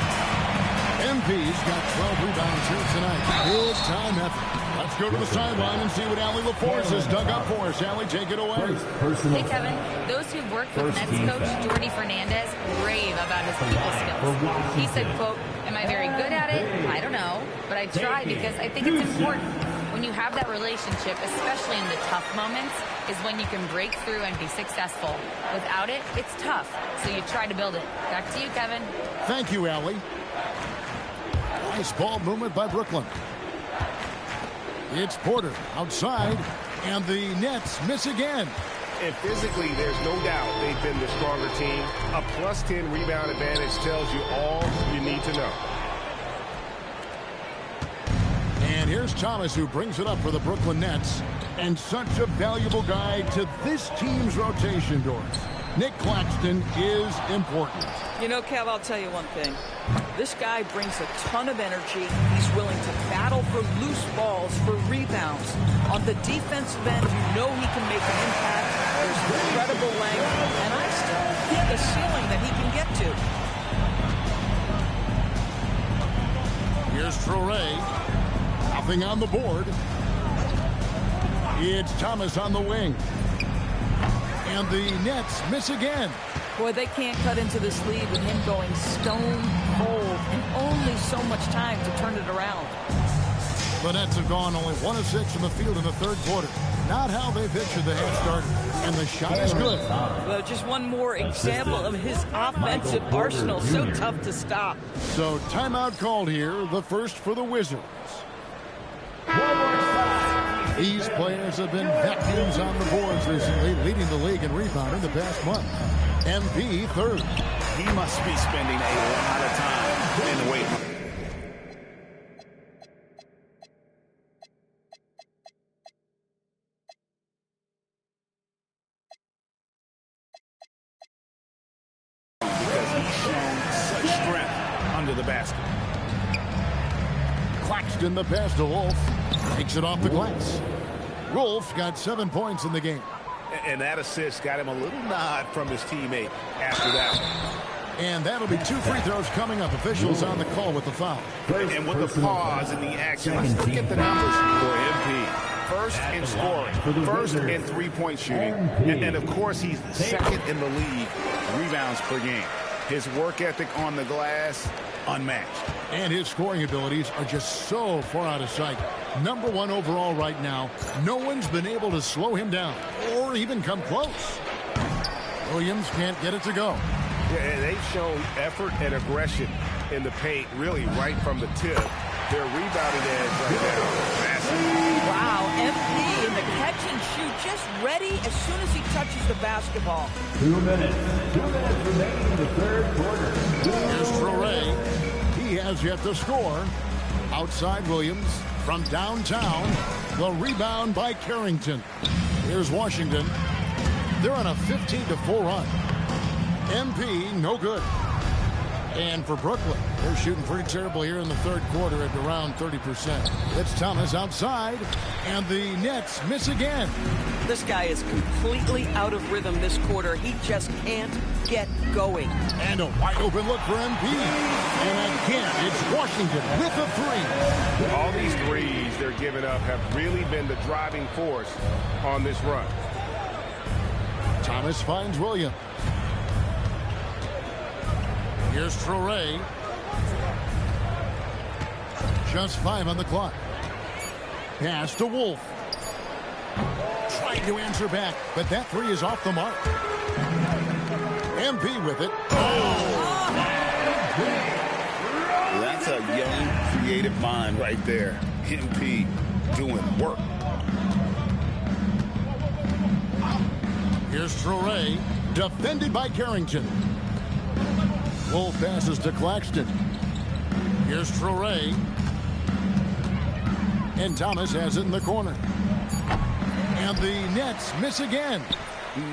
MP's got 12 rebounds here tonight. Big time effort. Let's go to the sideline and see what Allie LaForce has dug up for us. Allie, take it away. Hey, Kevin. Those who've worked with Nets coach Jordi Fernandez rave about his people skills. He said, quote, "Am I very good at it? I don't know, but I try because I think it's important. When you have that relationship, especially in the tough moments, is when you can break through and be successful. Without it, it's tough, so you try to build it." Back to you, Kevin. Thank you, Allie. Nice ball movement by Brooklyn. It's Porter outside, and the Nets miss again. And physically, there's no doubt they've been the stronger team. A +10 rebound advantage tells you all you need to know. And here's Thomas, who brings it up for the Brooklyn Nets. And such a valuable guy to this team's rotation, Doris. Nick Claxton is important. You know, Kev, I'll tell you one thing. This guy brings a ton of energy. He's willing to battle for loose balls, for rebounds. On the defensive end, you know he can make an impact. There's incredible length, and I still think a ceiling that he can get to. Here's Traoré. Nothing on the board. It's Thomas on the wing. And the Nets miss again. Boy, they can't cut into this lead with him going stone cold and only so much time to turn it around. The Nets have gone only 1 of 6 from the field in the third quarter. Not how they pictured the half started. And the shot is good. Well, just one more example of his offensive arsenal. So tough to stop. So timeout called here, the first for the Wizards. These players have been vacuums on the boards recently, leading the league in rebounding the past month. MP third. He must be spending a lot of time in the weight room. Because he's shown such strength under the basket. Claxton, the pass to Wolf. Takes it off the glass. Wolf got 7 points in the game. And that assist got him a little nod from his teammate after that. And that'll be 2 free throws coming up. Officials on the call with the foul. And with the pause in the action, let's look at the numbers for MP. First in scoring, first in three-point shooting, and of course he's second in the league rebounds per game. His work ethic on the glass, unmatched. And his scoring abilities are just so far out of sight. Number 1 overall right now. No one's been able to slow him down or even come close. Williams can't get it to go. Yeah, they've shown effort and aggression in the paint, really right from the tip. Their rebounding edge right now, massive. Wow, MP in the catch and shoot, just ready as soon as he touches the basketball. 2 minutes. 2 minutes remaining in the third quarter. Here's Traoré. He has yet to score. Outside Williams from downtown. The rebound by Carrington. Here's Washington. They're on a 15-4 run. MP, no good. And for Brooklyn, they're shooting pretty terrible here in the third quarter at around 30%. It's Thomas outside, and the Nets miss again. This guy is completely out of rhythm this quarter. He just can't get going. And a wide open look for MP. And again, it's Washington with a three. All these threes they're giving up have really been the driving force on this run. Thomas finds Williams. Here's Traoré. Just 5 on the clock. Pass to Wolf. Trying to answer back, but that three is off the mark. MP with it. Oh! That's a young, creative mind right there. MP doing work. Here's Traoré, defended by Carrington. Wolf passes to Claxton. Here's Traoré. And Thomas has it in the corner. And the Nets miss again.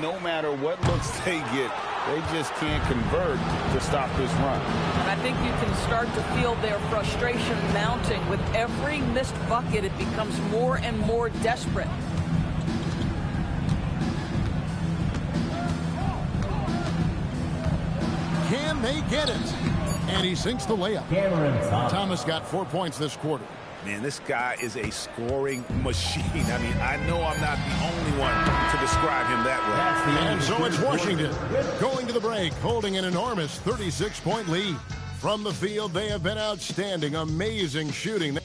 no matter what looks they get, they just can't convert to stop this run. And I think you can start to feel their frustration mounting. With every missed bucket, it becomes more and more desperate. Can they get it? And he sinks the layup. Thomas got 4 points this quarter. Man, this guy is a scoring machine. I mean, I know I'm not the only one to describe him that way. And so it's Washington going to the break, holding an enormous 36-point lead. From the field, they have been outstanding, amazing shooting.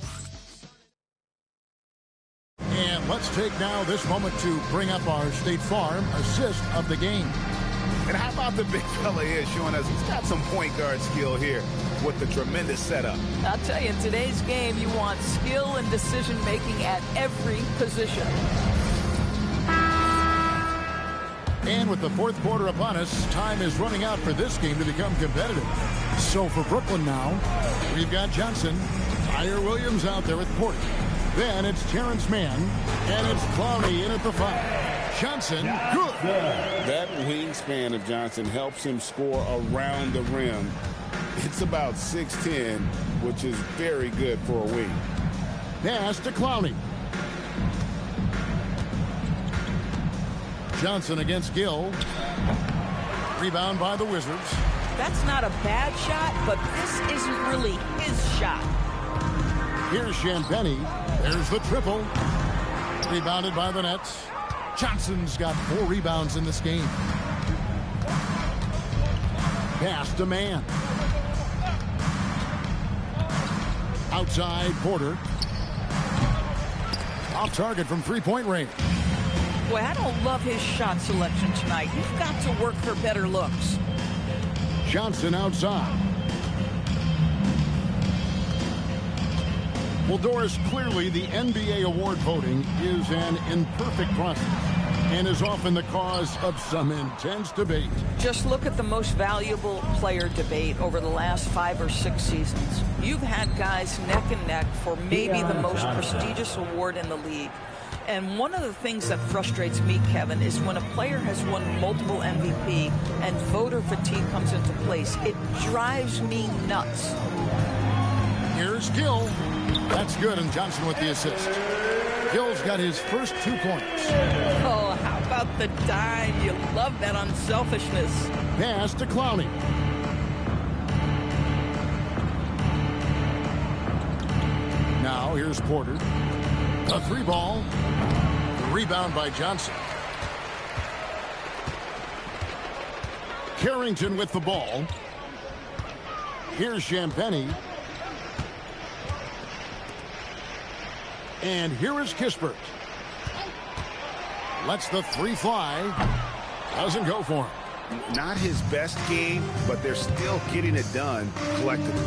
And let's take now this moment to bring up our State Farm assist of the game. And how about the big fella here showing us he's got some point guard skill here with the tremendous setup. I'll tell you, in today's game, you want skill and decision-making at every position. And with the fourth quarter upon us, time is running out for this game to become competitive. So for Brooklyn now, we've got Johnson, Tyre Williams out there with Porter. Then it's Terrence Mann, and it's Clowney in at the 5. Johnson, good. That wingspan of Johnson helps him score around the rim. It's about 6'10", which is very good for a wing. Pass to Clowney. Johnson against Gill. Rebound by the Wizards. That's not a bad shot, but this isn't really his shot. Here's Champagnie. There's the triple. Rebounded by the Nets. Johnson's got 4 rebounds in this game. Pass to Mann. Outside Porter. Off target from three-point range. Boy, I don't love his shot selection tonight. You've got to work for better looks. Johnson outside. Well, Doris, clearly the NBA award voting is an imperfect process and is often the cause of some intense debate. Just look at the most valuable player debate over the last 5 or 6 seasons. You've had guys neck and neck for maybe the most prestigious award in the league. And one of the things that frustrates me, Kevin, is when a player has won multiple MVP and voter fatigue comes into place. It drives me nuts. Here's Gill. That's good, and Johnson with the assist. Gill's got his first 2 points. Oh, how about the dime? You love that unselfishness. Pass to Clowney. Now here's Porter. A 3-ball. Rebound by Johnson. Carrington with the ball. Here's Champagnie. And here is Kispert. Lets the 3 fly. Doesn't go for him. Not his best game, but they're still getting it done collectively.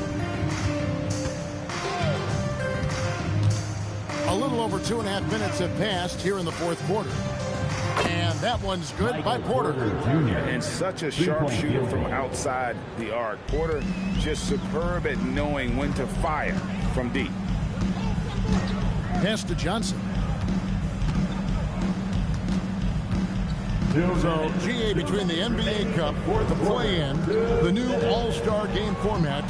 A little over 2.5 minutes have passed here in the fourth quarter. And that one's good by Porter. And such a sharp shooter from outside the arc. Porter just superb at knowing when to fire from deep. Pass to Johnson. So, GA between the NBA Cup, the play-in, the new All-Star game format,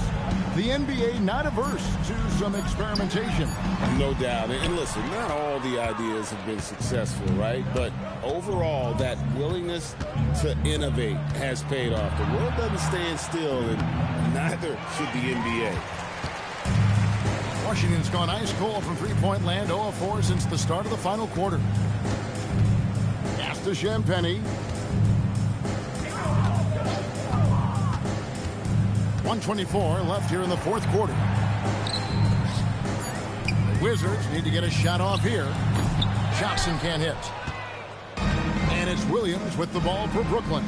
the NBA not averse to some experimentation. No doubt. And listen, not all the ideas have been successful, right? But overall, that willingness to innovate has paid off. The world doesn't stand still, and neither should the NBA. Washington's gone ice cold from three-point land, 0 of 4 since the start of the final quarter. Pass to Champagnie. 1:24 left here in the fourth quarter. The Wizards need to get a shot off here. Johnson can't hit. And it's Williams with the ball for Brooklyn.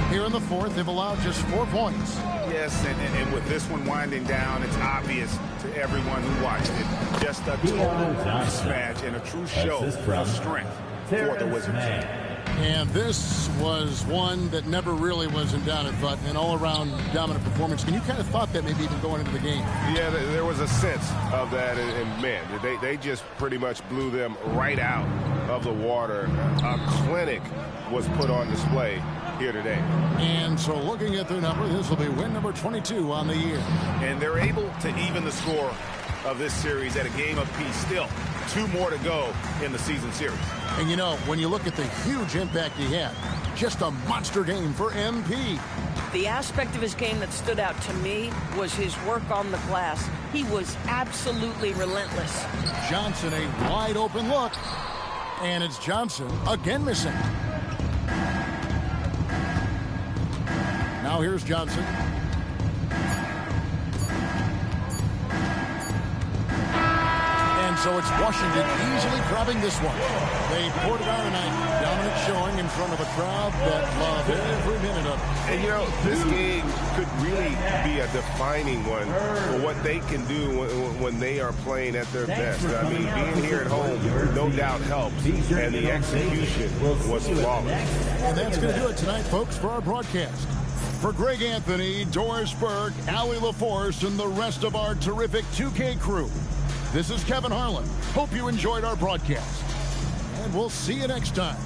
Here in the fourth, they've allowed just 4 points. Yes, and with this one winding down, it's obvious to everyone who watched it. Just a total mismatch and a true show of strength for the Wizards. And this was one that never really was in doubt, but an all-around dominant performance. And you kind of thought that maybe even going into the game. Yeah, there was a sense of that, and man, they just pretty much blew them right out of the water. A clinic was put on display here today. And so looking at their number, this will be win number 22 on the year. And they're able to even the score of this series at a game apiece. Still, 2 more to go in the season series. And you know, when you look at the huge impact he had, just a monster game for MP. The aspect of his game that stood out to me was his work on the glass. He was absolutely relentless. Johnson, a wide open look. And it's Johnson again missing. Now here's Johnson. And so it's Washington easily grabbing this one. They poured it on tonight. Dominant showing in front of a crowd that loved every minute of it. And, you know, this game could really be a defining one for what they can do when they are playing at their best. I mean, being here at home, no doubt helps, and the execution was flawless. And that's going to do it tonight, folks, for our broadcast. For Greg Anthony, Doris Burke, Allie LaForce, and the rest of our terrific 2K crew, this is Kevin Harlan. Hope you enjoyed our broadcast. And we'll see you next time.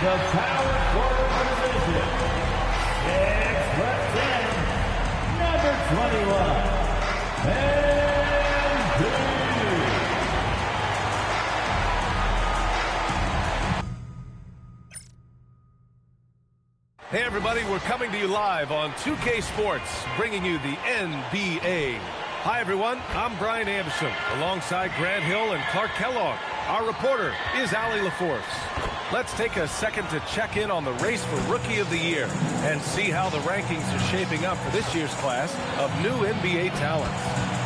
The power forward position, 6'10", number 21, Hey everybody, we're coming to you live on 2K Sports, bringing you the NBA. Hi, everyone. I'm Brian Anderson, alongside Grant Hill and Clark Kellogg. Our reporter is Allie LaForce. Let's take a second to check in on the race for Rookie of the Year and see how the rankings are shaping up for this year's class of new NBA talents.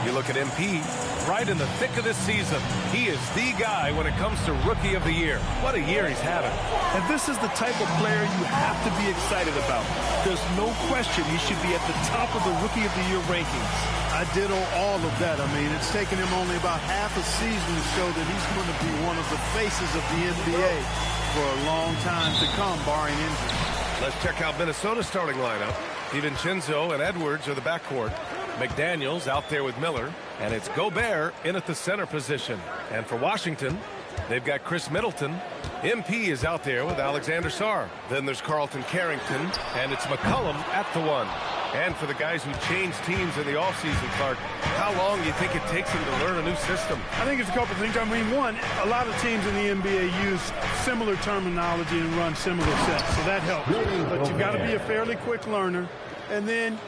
You look at MP, right in the thick of this season. He is the guy when it comes to Rookie of the Year. What a year he's having. And this is the type of player you have to be excited about. There's no question he should be at the top of the Rookie of the Year rankings. I ditto all of that. I mean, it's taken him only about half a season to show that he's going to be one of the faces of the NBA for a long time to come, barring injury. Let's check out Minnesota's starting lineup. DiVincenzo and Edwards are the backcourt. McDaniels out there with Miller, and it's Gobert in at the center position. And for Washington, they've got Chris Middleton. MP is out there with Alexander Sarr. Then there's Carlton Carrington, and it's McCollum at the 1. And for the guys who changed teams in the offseason, Clark, how long do you think it takes them to learn a new system? I think it's a couple of things. I mean, one, a lot of teams in the NBA use similar terminology and run similar sets, so that helps. But you've got to be a fairly quick learner. And then,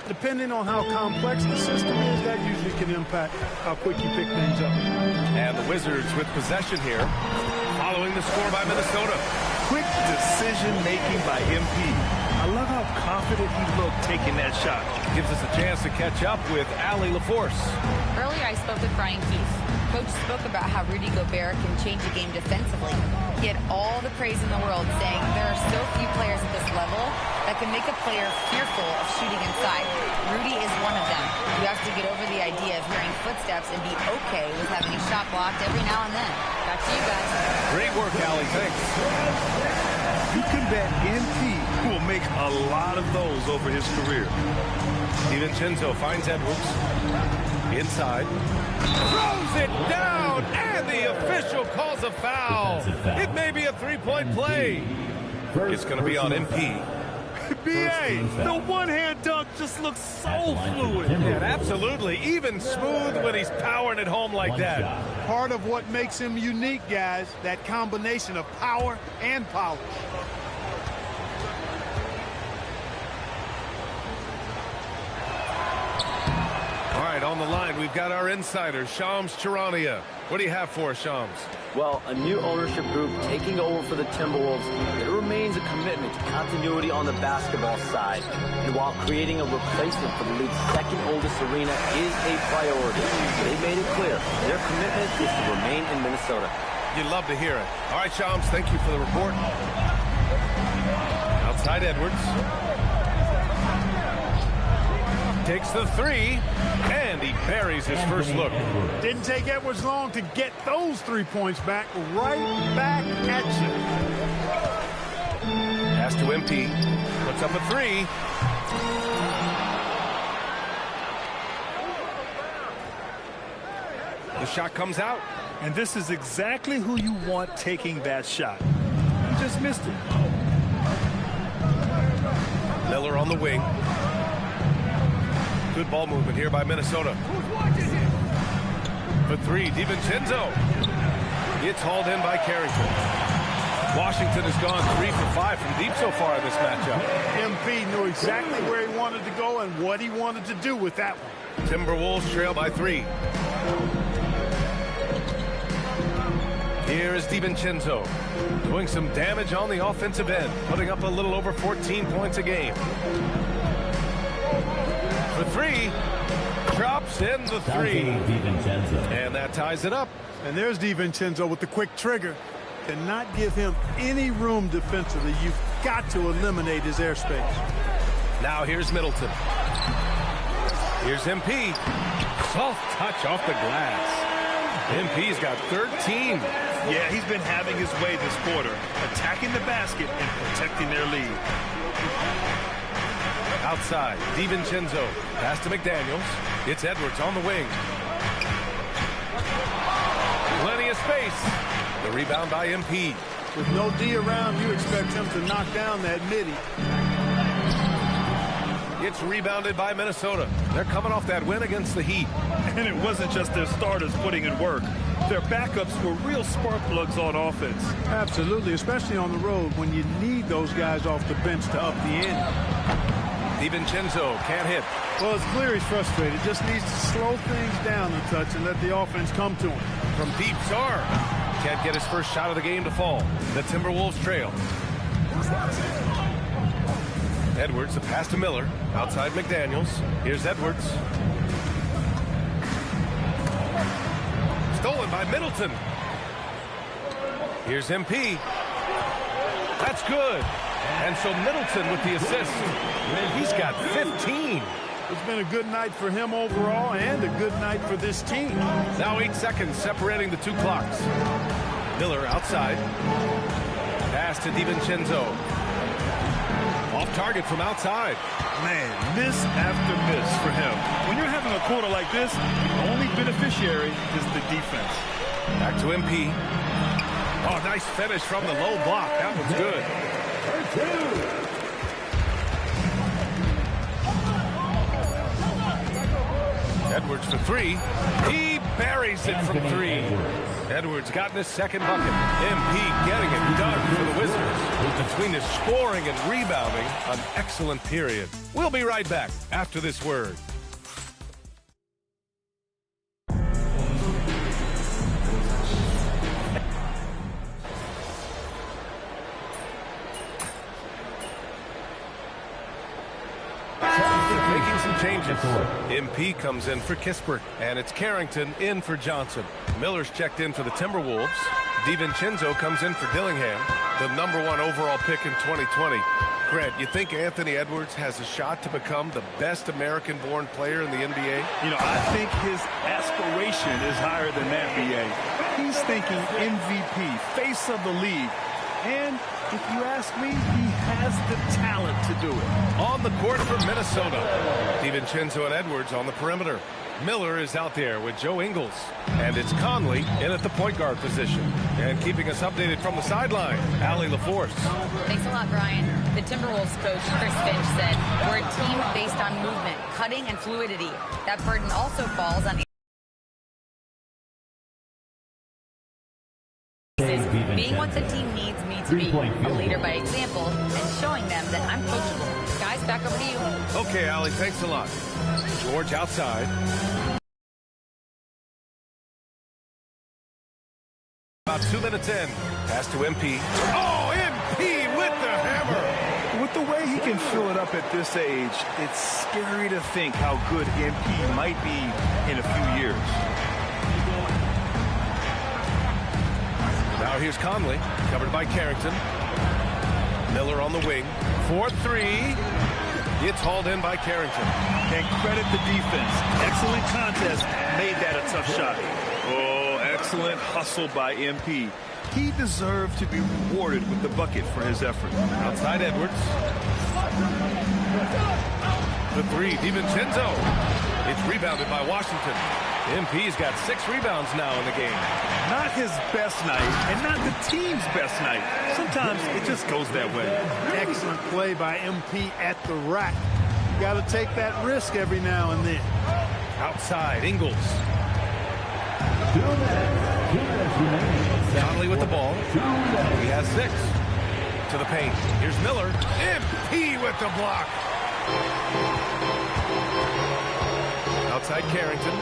depending on how complex the system is, that usually can impact how quick you pick things up. And the Wizards with possession here, following the score by Minnesota. Quick decision-making by MP. I love how confident he looked taking that shot. Gives us a chance to catch up with Allie LaForce. Earlier, I spoke with Brian Keefe. Coach spoke about how Rudy Gobert can change a game defensively. He had all the praise in the world, saying there are so few players at this level that can make a player fearful of shooting inside. Rudy is one of them. You have to get over the idea of hearing footsteps and be okay with having a shot blocked every now and then. Back to you guys. Great work, Allie. Thanks. You can bet MP will make a lot of those over his career. DiVincenzo finds Edwards. Inside. Throws it down, and the official calls a foul. It may be a three-point play. It's going to be on MP. B.A., the one-hand dunk just looks so fluid. Yeah, absolutely. Even smooth when he's powering it home like that. Part of what makes him unique, guys, that combination of power and polish. All right, on the line, we've got our insider, Shams Charania. What do you have for us, Shams? Well, a new ownership group taking over for the Timberwolves. There remains a commitment to continuity on the basketball side. And while creating a replacement for the league's second oldest arena is a priority, they made it clear their commitment is to remain in Minnesota. You'd love to hear it. All right, Shams, thank you for the report. Outside Edwards. Takes the 3, and he buries his first look. Didn't take Edwards long to get those 3 points back, right back at you. Pass to MP, puts up a 3. The shot comes out. And this is exactly who you want taking that shot. You just missed it. Miller on the wing. Good ball movement here by Minnesota. For 3, DiVincenzo. It's hauled in by Carrington. Washington has gone 3 for 5 from deep so far in this matchup. MP knew exactly where he wanted to go and what he wanted to do with that one. Timberwolves trail by 3. Here is DiVincenzo doing some damage on the offensive end, putting up a little over 14 points a game. For 3, drops in the 3, and that ties it up. And there's DiVincenzo with the quick trigger. Cannot give him any room defensively. You've got to eliminate his airspace. Now here's Middleton. Here's MP. Soft touch off the glass. MP's got 13. Yeah, he's been having his way this quarter, attacking the basket and protecting their lead. Outside, DiVincenzo. Pass to McDaniels. It's Edwards on the wing. Plenty of space. The rebound by MP. With no D around, you expect him to knock down that midi. It's rebounded by Minnesota. They're coming off that win against the Heat. And it wasn't just their starters putting in work. Their backups were real spark plugs on offense. Absolutely, especially on the road when you need those guys off the bench to up the ante. DiVincenzo can't hit. Well, it's clear he's frustrated. Just needs to slow things down a touch and let the offense come to him. From deep, Czar can't get his first shot of the game to fall. The Timberwolves trail. Edwards, the pass to Miller. Outside McDaniels. Here's Edwards. Stolen by Middleton. Here's MP. That's good. And so Middleton with the assist. He's got 15. It's been a good night for him overall and a good night for this team. Now 8 seconds separating the two clocks. Miller outside. Pass to DiVincenzo. Off target from outside. Man, miss after miss for him. When you're having a quarter like this, the only beneficiary is the defense. Back to MP. Oh, nice finish from the low block. That was good. Edwards for three. He buries it from three. Edwards got his second bucket. MP getting it done for the Wizards. Between his scoring and rebounding, an excellent period. We'll be right back after this word. Making some changes. MP comes in for Kispert, and it's Carrington in for Johnson. Miller's checked in for the Timberwolves. DiVincenzo comes in for Dillingham, the #1 overall pick in 2020. Grant, you think Anthony Edwards has a shot to become the best American-born player in the NBA? You know, I think his aspiration is higher than that, B.A. He's thinking MVP, face of the league. And if you ask me, he has the talent to do it. On the court for Minnesota, DiVincenzo and Edwards on the perimeter. Miller is out there with Joe Ingles. And it's Conley in at the point guard position. And keeping us updated from the sideline, Allie LaForce. Thanks a lot, Brian. The Timberwolves coach, Chris Finch, said, "We're a team based on movement, cutting, and fluidity. That burden also falls on being what the team needs me to be, a leader by example, and showing them that I'm coachable." Guys, back over to you. Okay, Allie, thanks a lot. George outside. About 2 minutes in. Pass to MP. Oh, MP with the hammer. With the way he can fill it up at this age, it's scary to think how good MP might be in a few years. Now here's Conley, covered by Carrington. Miller on the wing. 4-3. It's hauled in by Carrington. And credit the defense. Excellent contest. Made that a tough shot. Oh, excellent hustle by MP. He deserved to be rewarded with the bucket for his effort. Outside Edwards. The three, DiVincenzo. It's rebounded by Washington. MP's got 6 rebounds now in the game. Not his best night, and not the team's best night. Sometimes it just goes that way. Excellent play by MP at the rack. You got to take that risk every now and then. Outside, Ingles. Conley with the ball. He has 6. To the paint. Here's Miller. MP with the block. Outside Carrington.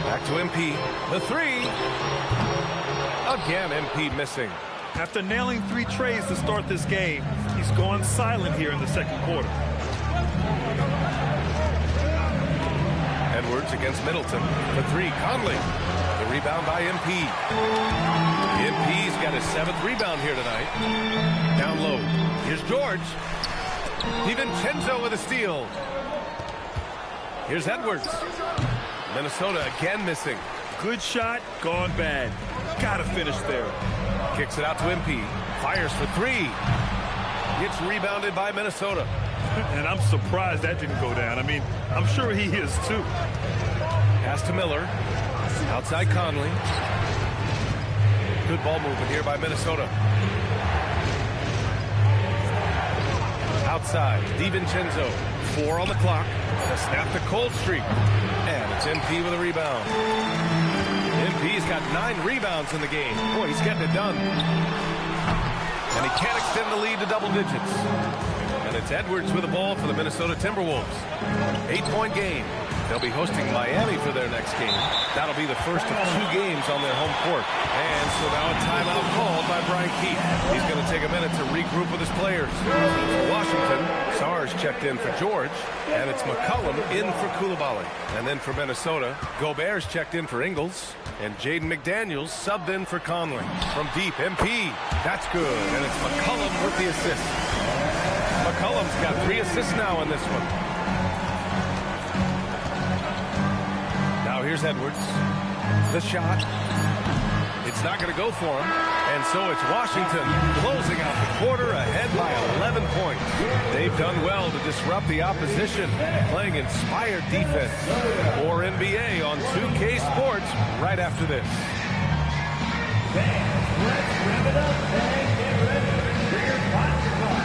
Back to MP. The 3. Again, MP missing. After nailing 3 trays to start this game, he's gone silent here in the second quarter. Edwards against Middleton. The 3, Conley. The rebound by MP. MP's got his 7th rebound here tonight. Down low. Here's George. DiVincenzo with a steal. Here's Edwards. Minnesota again missing. Good shot, gone bad. Gotta finish there. Kicks it out to MP. Fires for 3. Gets rebounded by Minnesota. And I'm surprised that didn't go down. I mean, I'm sure he is too. Pass to Miller. Outside Conley. Good ball movement here by Minnesota. Outside, DiVincenzo. 4 on the clock. To snap the cold streak. And it's MP with a rebound. MP's got 9 rebounds in the game. Boy, he's getting it done. and he can't extend the lead to double digits. And it's Edwards with the ball for the Minnesota Timberwolves. 8-point game. They'll be hosting Miami for their next game. That'll be the first of 2 games on their home court. And so now a timeout called by Brian Keith. He's going to take a minute to regroup with his players. For Washington, Sars checked in for George, and it's McCollum in for Coulibaly. And then for Minnesota, Gobert's checked in for Ingles, and Jaden McDaniels subbed in for Conley. From deep, MP. That's good, and it's McCollum with the assist. McCollum's got 3 assists now in this one. Now here's Edwards. The shot. It's not going to go for him. And so it's Washington closing out the quarter ahead by 11 points. They've done well to disrupt the opposition, playing inspired defense. More NBA on 2K Sports right after this. Let's wrap it up and get ready for your 5 o'clock.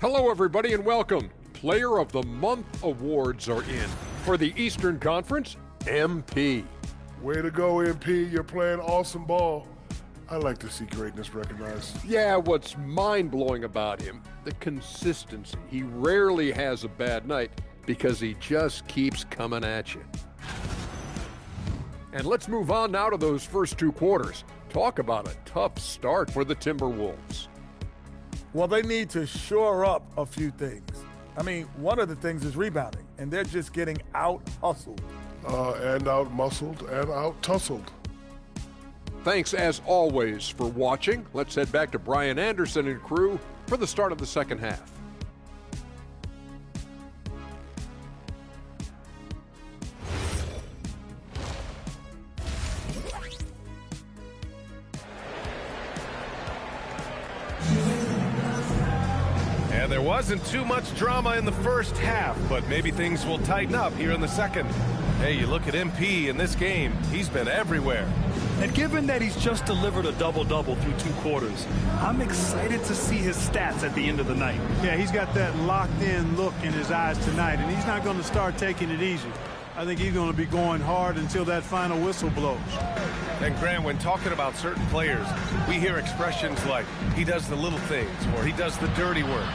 Hello, everybody, and welcome. Player of the Month awards are in. For the Eastern Conference, MP. Way to go, MP. You're playing awesome ball. I like to see greatness recognized. Yeah, what's mind-blowing about him, the consistency. He rarely has a bad night because he just keeps coming at you. And let's move on now to those first 2 quarters. Talk about a tough start for the Timberwolves. Well, they need to shore up a few things. I mean, one of the things is rebounding, and they're just getting out-hustled. And out-muscled and out-tussled. Thanks, as always, for watching. Let's head back to Brian Anderson and crew for the start of the second half. And there wasn't too much drama in the first half, but maybe things will tighten up here in the second. Hey, you look at MP in this game, he's been everywhere. And given that he's just delivered a double-double through 2 quarters, I'm excited to see his stats at the end of the night. Yeah, he's got that locked-in look in his eyes tonight, and he's not going to start taking it easy. I think he's going to be going hard until that final whistle blows. And Grant, when talking about certain players, we hear expressions like, he does the little things, or he does the dirty work.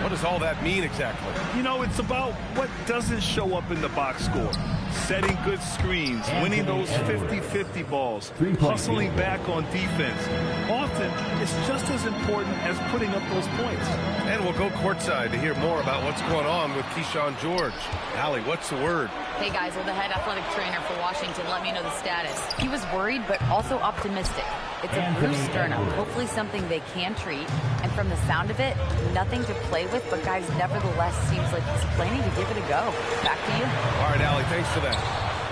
What does all that mean exactly? You know, it's about what doesn't show up in the box score. Setting good screens, winning those 50-50 balls, hustling back on defense. Often, it's just as important as putting up those points. And we'll go courtside to hear more about what's going on with Keyshawn George. Allie, what's the word? Hey guys, well, the head athletic trainer for Washington let me know the status. He was worried, but also optimistic. It's a bruised sternum, hopefully something they can treat. And from the sound of it, nothing to play with, but guys, nevertheless, seems like he's planning to give it a go. Back to you. All right, Allie, thanks for that.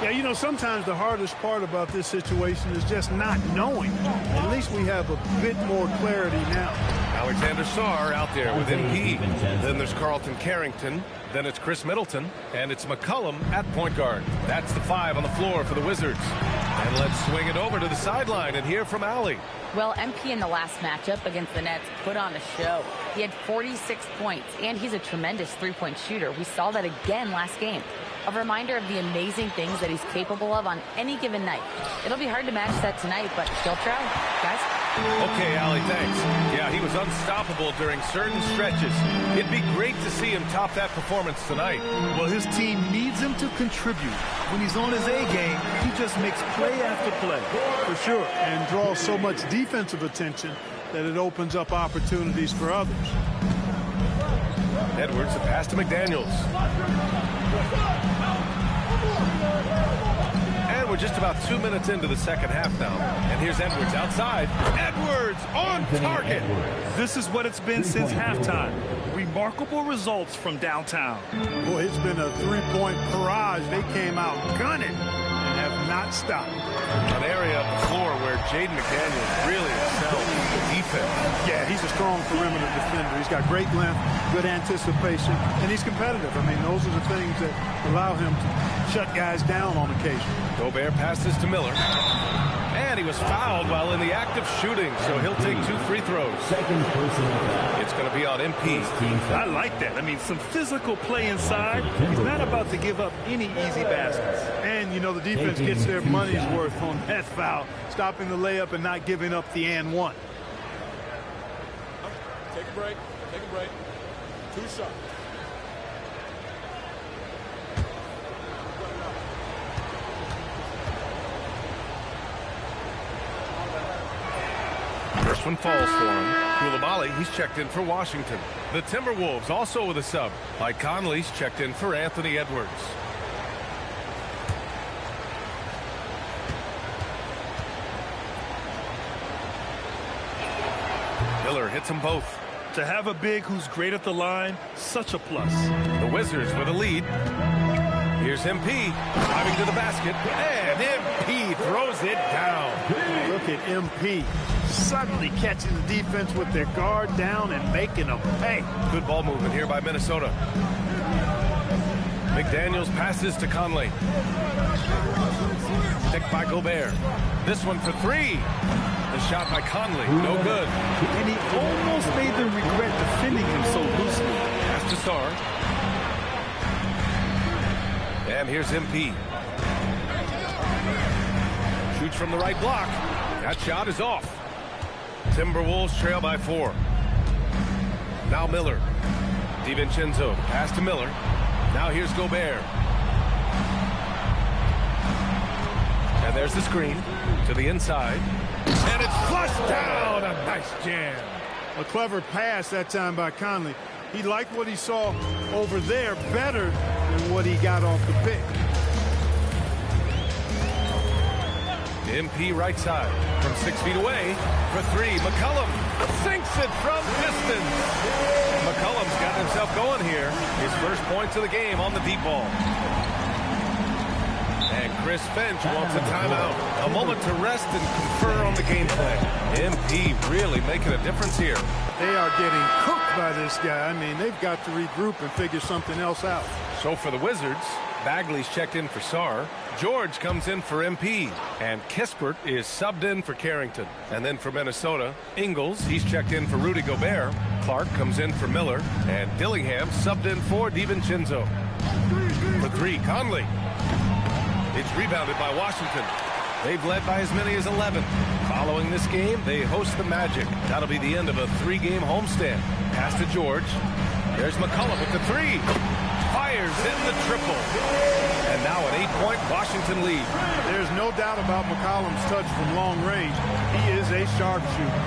Yeah, you know, sometimes the hardest part about this situation is just not knowing. At least we have a bit more clarity now. Alexander Sarr out there with MP. Then there's Carlton Carrington. Then it's Chris Middleton. And it's McCollum at point guard. That's the 5 on the floor for the Wizards. And let's swing it over to the sideline and hear from Allie. Well, MP in the last matchup against the Nets put on a show. He had 46 points, and he's a tremendous three-point shooter. We saw that again last game. A reminder of the amazing things that he's capable of on any given night. It'll be hard to match that tonight, but still try, guys. Okay, Allie, thanks. Yeah, he was unstoppable during certain stretches. It'd be great to see him top that performance tonight. Well, his team needs him to contribute. When he's on his A game, he just makes play after play. For sure, and draws so much defensive attention that it opens up opportunities for others. Edwards, the pass to McDaniels. And we're just about 2 minutes into the second half now. And here's Edwards outside. Edwards on target. This is what it's been since halftime. Remarkable results from downtown. Boy, it's been a three-point barrage. They came out gunning and have not stopped. An area of the floor where Jaden McDaniels really excels in defense. Yeah, he's a strong perimeter defender. He's got great length, good anticipation, and he's competitive. I mean, those are the things that allow him to shut guys down on occasion. Gobert passes to Miller. And he was fouled while in the act of shooting, so he'll take 2 free throws. Second personal foul. It's going to be on MP. I like that. I mean, some physical play inside. He's not about to give up any easy baskets. And, you know, the defense gets their money's worth on that foul, stopping the layup and not giving up the and one. Take a break. Take a break. 2 shots. First one falls for him. Coulibaly, he's checked in for Washington. The Timberwolves also with a sub. Mike Conley's checked in for Anthony Edwards. Miller hits them both. To have a big who's great at the line, such a plus. The Wizards with a lead. Here's MP driving to the basket, and MP throws it down. Look at MP suddenly catching the defense with their guard down and making them pay. Good ball movement here by Minnesota. McDaniels passes to Conley. Picked by Gobert. This one for 3. The shot by Conley, no good. And he almost made them regret defending him so loosely. Pass to Sarr. And here's MP. Shoots from the right block. That shot is off. Timberwolves trail by 4. Now Miller. DiVincenzo pass to Miller. Now here's Gobert. And there's the screen to the inside. And it's flushed down. A nice jam. A clever pass that time by Conley. He liked what he saw over there better than what he got off the pick. MP right side from 6 feet away for 3. McCollum sinks it from distance. McCollum's got himself going here. His first points of the game on the deep ball. And Chris Finch wants a timeout. A moment to rest and confer on the game plan. MP really making a difference here. They are getting cooked by this guy. I mean, they've got to regroup and figure something else out. So for the Wizards, Bagley's checked in for Sarr. George comes in for MP. And Kispert is subbed in for Carrington. And then for Minnesota, Ingles, he's checked in for Rudy Gobert. Clark comes in for Miller. And Dillingham subbed in for DiVincenzo. For 3, Conley. It's rebounded by Washington. They've led by as many as 11. Following this game, they host the Magic. That'll be the end of a 3-game homestand. Pass to George. There's McCollum with the 3. Fires in the triple. And now an 8-point Washington lead. There's no doubt about McCollum's touch from long range. He is a sharpshooter.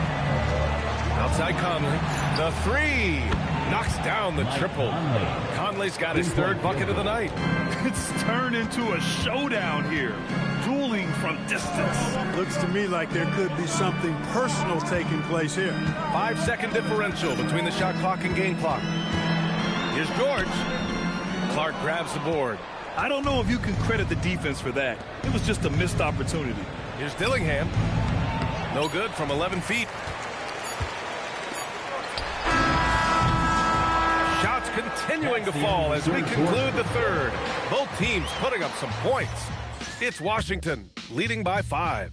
Outside Conley. The 3. Knocks down the triple. Conley's got his 3rd bucket of the night. It's turned into a showdown here. Dueling from distance. Looks to me like there could be something personal taking place here. 5-second differential between the shot clock and game clock. Here's George. Clark grabs the board. I don't know if you can credit the defense for that. It was just a missed opportunity. Here's Dillingham. No good from 11 feet. Shots continuing to fall as we conclude the 3rd. Both teams putting up some points. It's Washington leading by 5.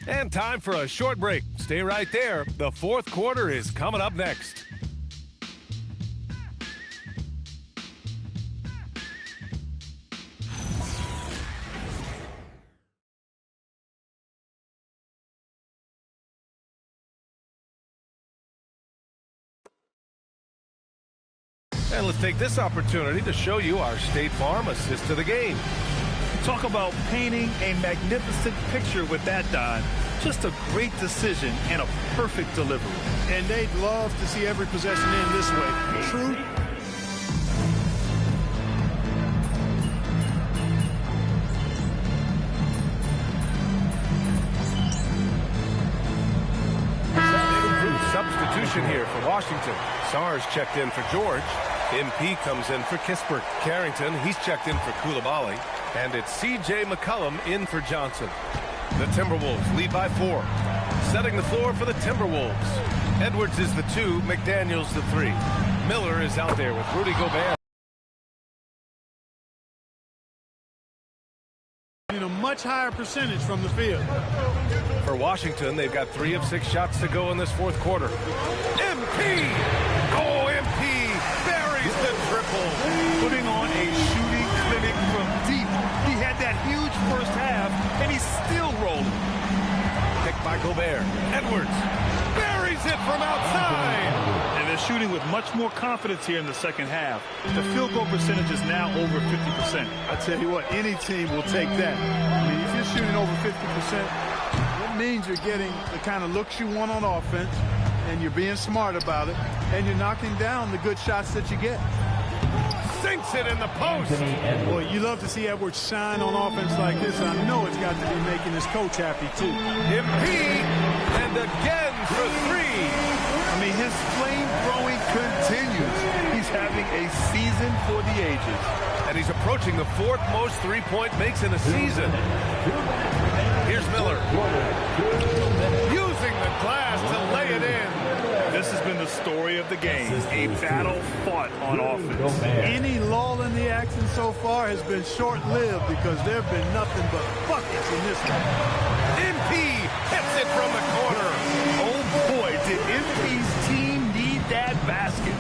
And time for a short break. Stay right there. The 4th quarter is coming up next. And let's take this opportunity to show you our State Farm assist to the game. Talk about painting a magnificent picture with that, Don. Just a great decision and a perfect delivery. And they'd love to see every possession end this way. True. Substitution here for Washington. Sarr's checked in for George. MP comes in for Kispert. Carrington, he's checked in for Coulibaly. And it's C.J. McCollum in for Johnson. The Timberwolves lead by 4. Setting the floor for the Timberwolves. Edwards is the 2, McDaniels the 3. Miller is out there with Rudy Gobert. A much higher percentage from the field. For Washington, they've got 3 of 6 shots to go in this fourth quarter. MP! Oh, MP buries the triple. Putting on a shooting clinic from deep. He had that huge first half, and he's still rolling. Picked by Gobert. Edwards buries it from outside. And they're shooting with much more confidence here in the second half. The field goal percentage is now over 50%. I tell you what, any team will take that. I mean, if you're shooting over 50%, that means you're getting the kind of looks you want on offense, and you're being smart about it, and you're knocking down the good shots that you get. Sinks it in the post. Boy, you love to see Edwards shine on offense like this. I know it's got to be making his coach happy, too. MP, and again for 3. I mean, his flame throwing continues. He's having a season for the ages. And he's approaching the 4th most three-point makes in a season. Here's Miller. Using the glass to lay it in. This has been the story of the game. A battle fought on offense. Any lull in the action so far has been short-lived because there have been nothing but buckets in this one. MP hits it from the corner. Oh boy, did MP's team need that basket.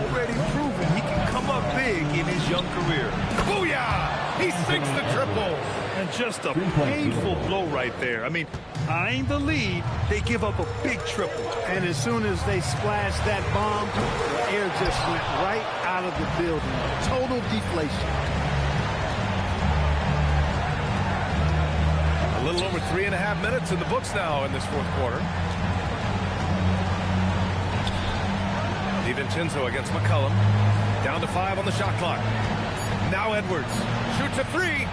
Already proven he can come up big in his young career. Booyah! He sinks the triple. And just a painful blow right there. I mean, eyeing the lead, they give up a big triple. And as soon as they splashed that bomb, the air just went right out of the building. Total deflation. A little over 3.5 minutes in the books now in this fourth quarter. DiVincenzo against McCollum. Down to 5 on the shot clock. Now Edwards shoots a 3.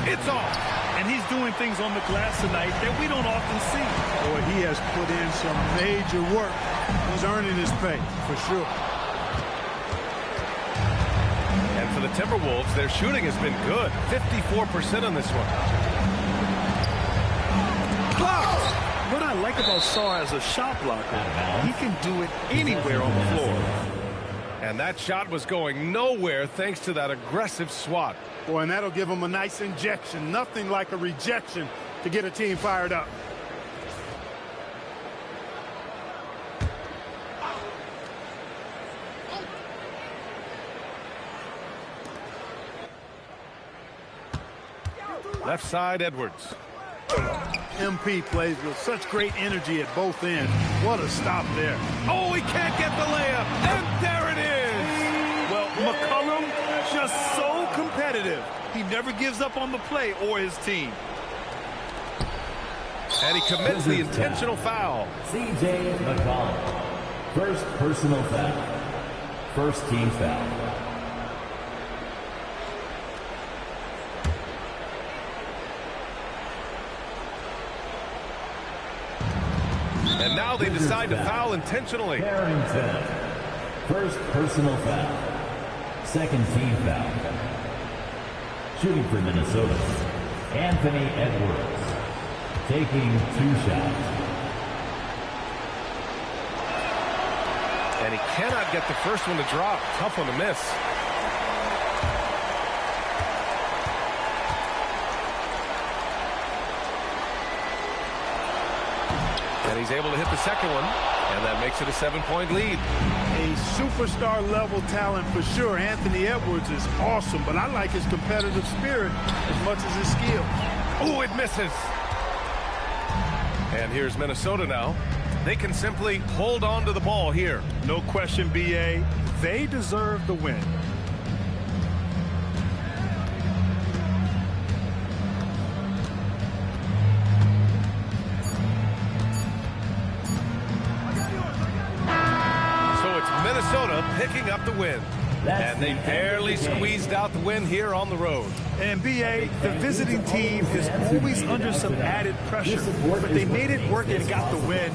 It's off. And he's doing things on the glass tonight that we don't often see. Boy, he has put in some major work. He's earning his pay, for sure. And for the Timberwolves, their shooting has been good. 54% on this one. What I like about Sarr as a shot blocker, he can do it anywhere on the floor. And that shot was going nowhere thanks to that aggressive swat. Boy, and that'll give him a nice injection. Nothing like a rejection to get a team fired up. Left side, Edwards. MP plays with such great energy at both ends. What a stop there. Oh, he can't get the layup. And there it is. Well, McCollum just so competitive. He never gives up on the play or his team. And he commits the intentional foul. C.J. McCollum. First personal foul. First team foul. And now they decide to foul intentionally. Carrington. First personal foul. Second team foul. Shooting for Minnesota, Anthony Edwards. Taking 2 shots. And he cannot get the first one to drop. Tough one to miss. And he's able to hit the second one, and that makes it a 7-point lead. A superstar level talent for sure. Anthony Edwards is awesome, but I like his competitive spirit as much as his skill. Oh, it misses. And here's Minnesota now. They can simply hold on to the ball here. No question, B.A. They deserve the win. Minnesota picking up the win. And they barely squeezed out the win here on the road. And B.A., the visiting team is always under some added pressure, but they made it work and got the win.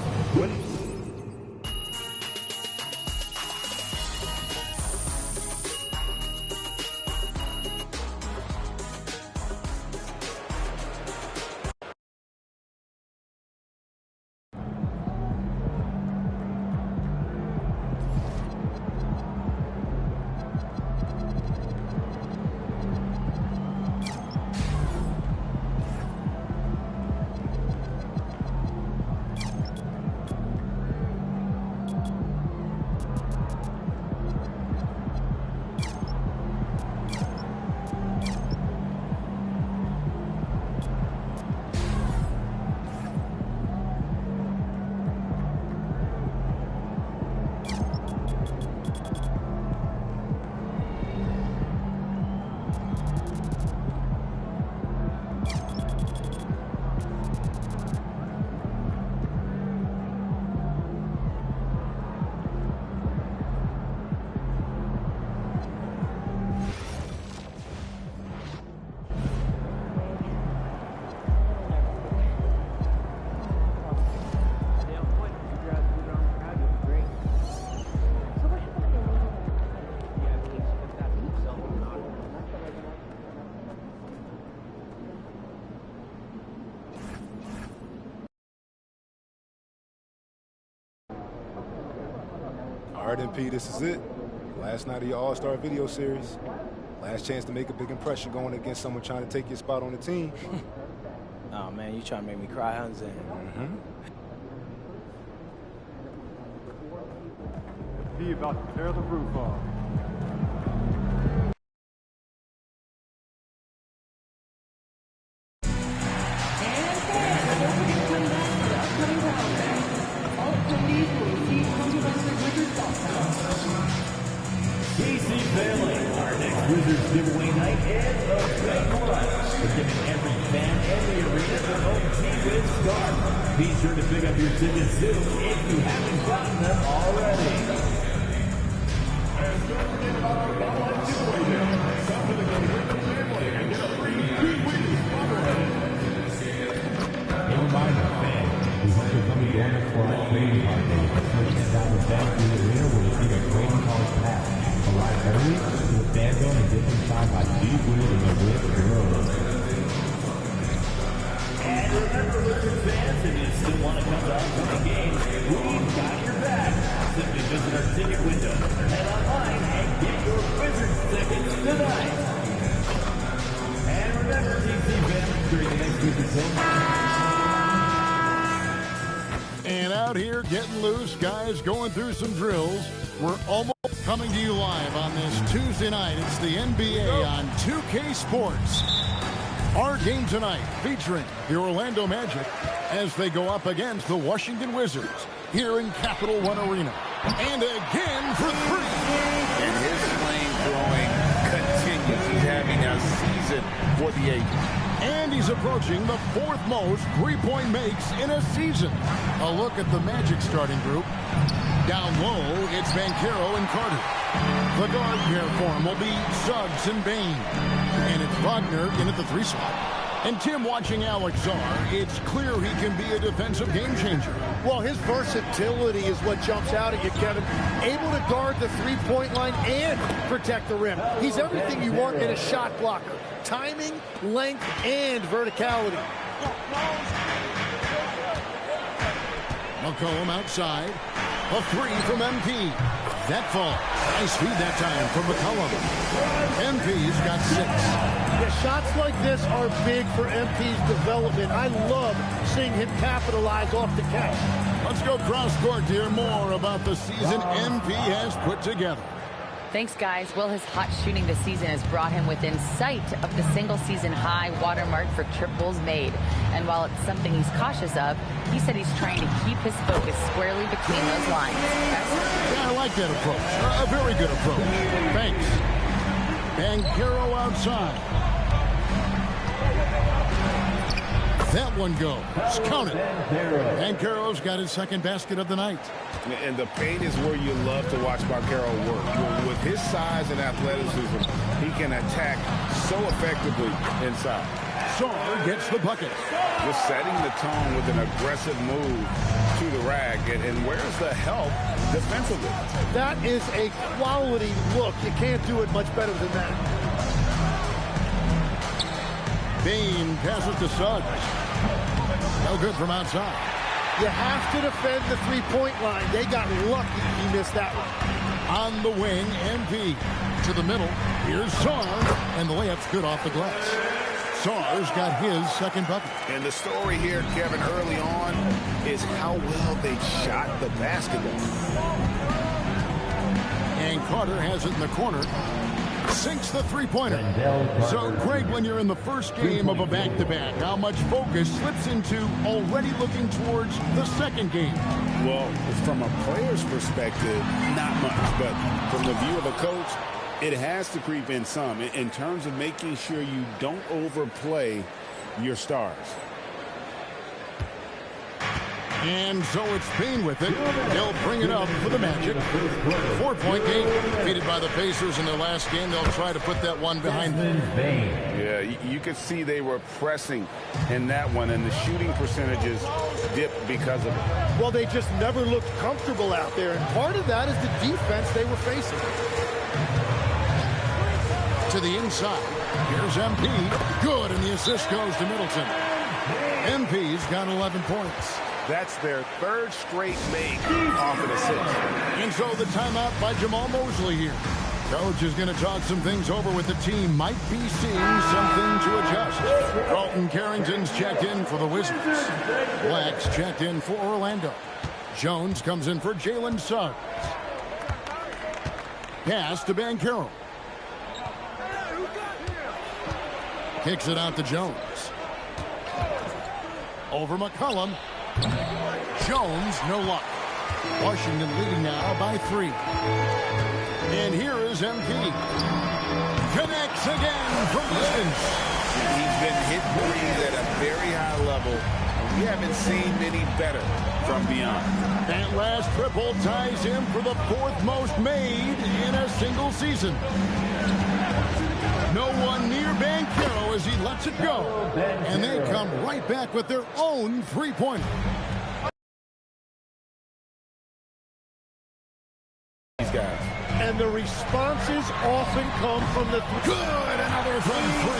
right, MP, this is it. Last night of your All-Star video series. Last chance to make a big impression going against someone trying to take your spot on the team. Oh, man, you trying to make me cry, huh, Zane? He about to tear the roof off. Casey Bailey, our next Wizards giveaway night is the big one. We're giving every fan in the arena their own T-Wiz scarf. Be sure to pick up your tickets soon if you haven't gotten them already. And don't forget about our online giveaway day. Come to the Cleveland family and get a free T-Wiz bobblehead. A reminder, fan, we hope you're coming to us for our trading party. Let's down the back to the arena where we'll see the trading card pass. Arrive early to the fan zone and get inside by T-Wiz and the Wiz Girls. And remember, Wizards fans, if you still want to come to upcoming games, we've got your back. Simply visit our ticket window or head online and get your Wizards tickets tonight. And remember, TC fans, during the next Wizards home. And out here getting loose, guys going through some drills. We're almost coming to you live on this Tuesday night. It's the NBA on 2K Sports. Our game tonight featuring the Orlando Magic as they go up against the Washington Wizards here in Capital One Arena. And again for three. And his flame throwing continues. He's having a season for the Agents. And he's approaching the fourth most three-point makes in a season. A look at the Magic starting group. Down low, it's Banchero and Carter. The guard pair form will be Suggs and Bane. And it's Wagner in at the 3 slot. And Tim, watching Alex Czar, it's clear he can be a defensive game changer. Well, his versatility is what jumps out at you, Kevin. Able to guard the three-point line and protect the rim. He's everything you want in a shot blocker. Timing, length, and verticality. McCollum outside. A 3 from MP. That fall. Nice feed that time from McCollum. MP's got 6. Yeah, shots like this are big for MP's development. I love seeing him capitalize off the catch. Let's go cross court to hear more about the season MP has put together. Thanks, guys. Well, his hot shooting this season has brought him within sight of the single-season high watermark for triples made. And while it's something he's cautious of, he said he's trying to keep his focus squarely between those lines. Yeah, I like that approach. A very good approach. Thanks. Banchero outside. That one goes. Count it. Banchero's got his second basket of the night. And the paint is where you love to watch Banchero work. With his size and athleticism, he can attack so effectively inside. Czar gets the bucket. Just setting the tone with an aggressive move to the rack. And where's the help defensively? That is a quality look. You can't do it much better than that. Bane passes to Suggs. No good from outside. You have to defend the three-point line. They got lucky he missed that one. On the wing, MP to the middle. Here's Czar, and the layup's good off the glass. Czar's got his second bucket. And the story here, Kevin, early on is how well they shot the basketball. And Carter has it in the corner. Sinks the three-pointer. So, Greg, when you're in the first game of a back-to-back, how much focus slips into already looking towards the second game? Well, from a player's perspective, not much. But from the view of a coach, it has to creep in some in terms of making sure you don't overplay your stars. And so it's Bane with it. They'll bring it up for the Magic. 4-point game. Defeated by the Pacers in their last game. They'll try to put that one behind them. Yeah, you could see they were pressing in that one, and the shooting percentages dipped because of it. Well, they just never looked comfortable out there, and part of that is the defense they were facing. To the inside. Here's MP. Good, and the assist goes to Middleton. MP's got 11 points. That's their third straight make off an assist. And so the timeout by Jamal Mosley here. Coach is going to talk some things over with the team. Might be seeing something to adjust. Carlton Carrington's checked in for the Wizards. Black's checked in for Orlando. Jones comes in for Jalen Suggs. Pass to Banchero. Kicks it out to Jones. Over McCollum. Jones, no luck. Washington leading now by 3. And here is MP. Connects again from distance. He's been hitting threes at a very high level. We haven't seen many better from beyond. That last triple ties him for the 4th most made in a single season. No one near Banchero as he lets it go. And they come right back with their own three-pointer. These guys. And the responses often come from the good. Another from 3.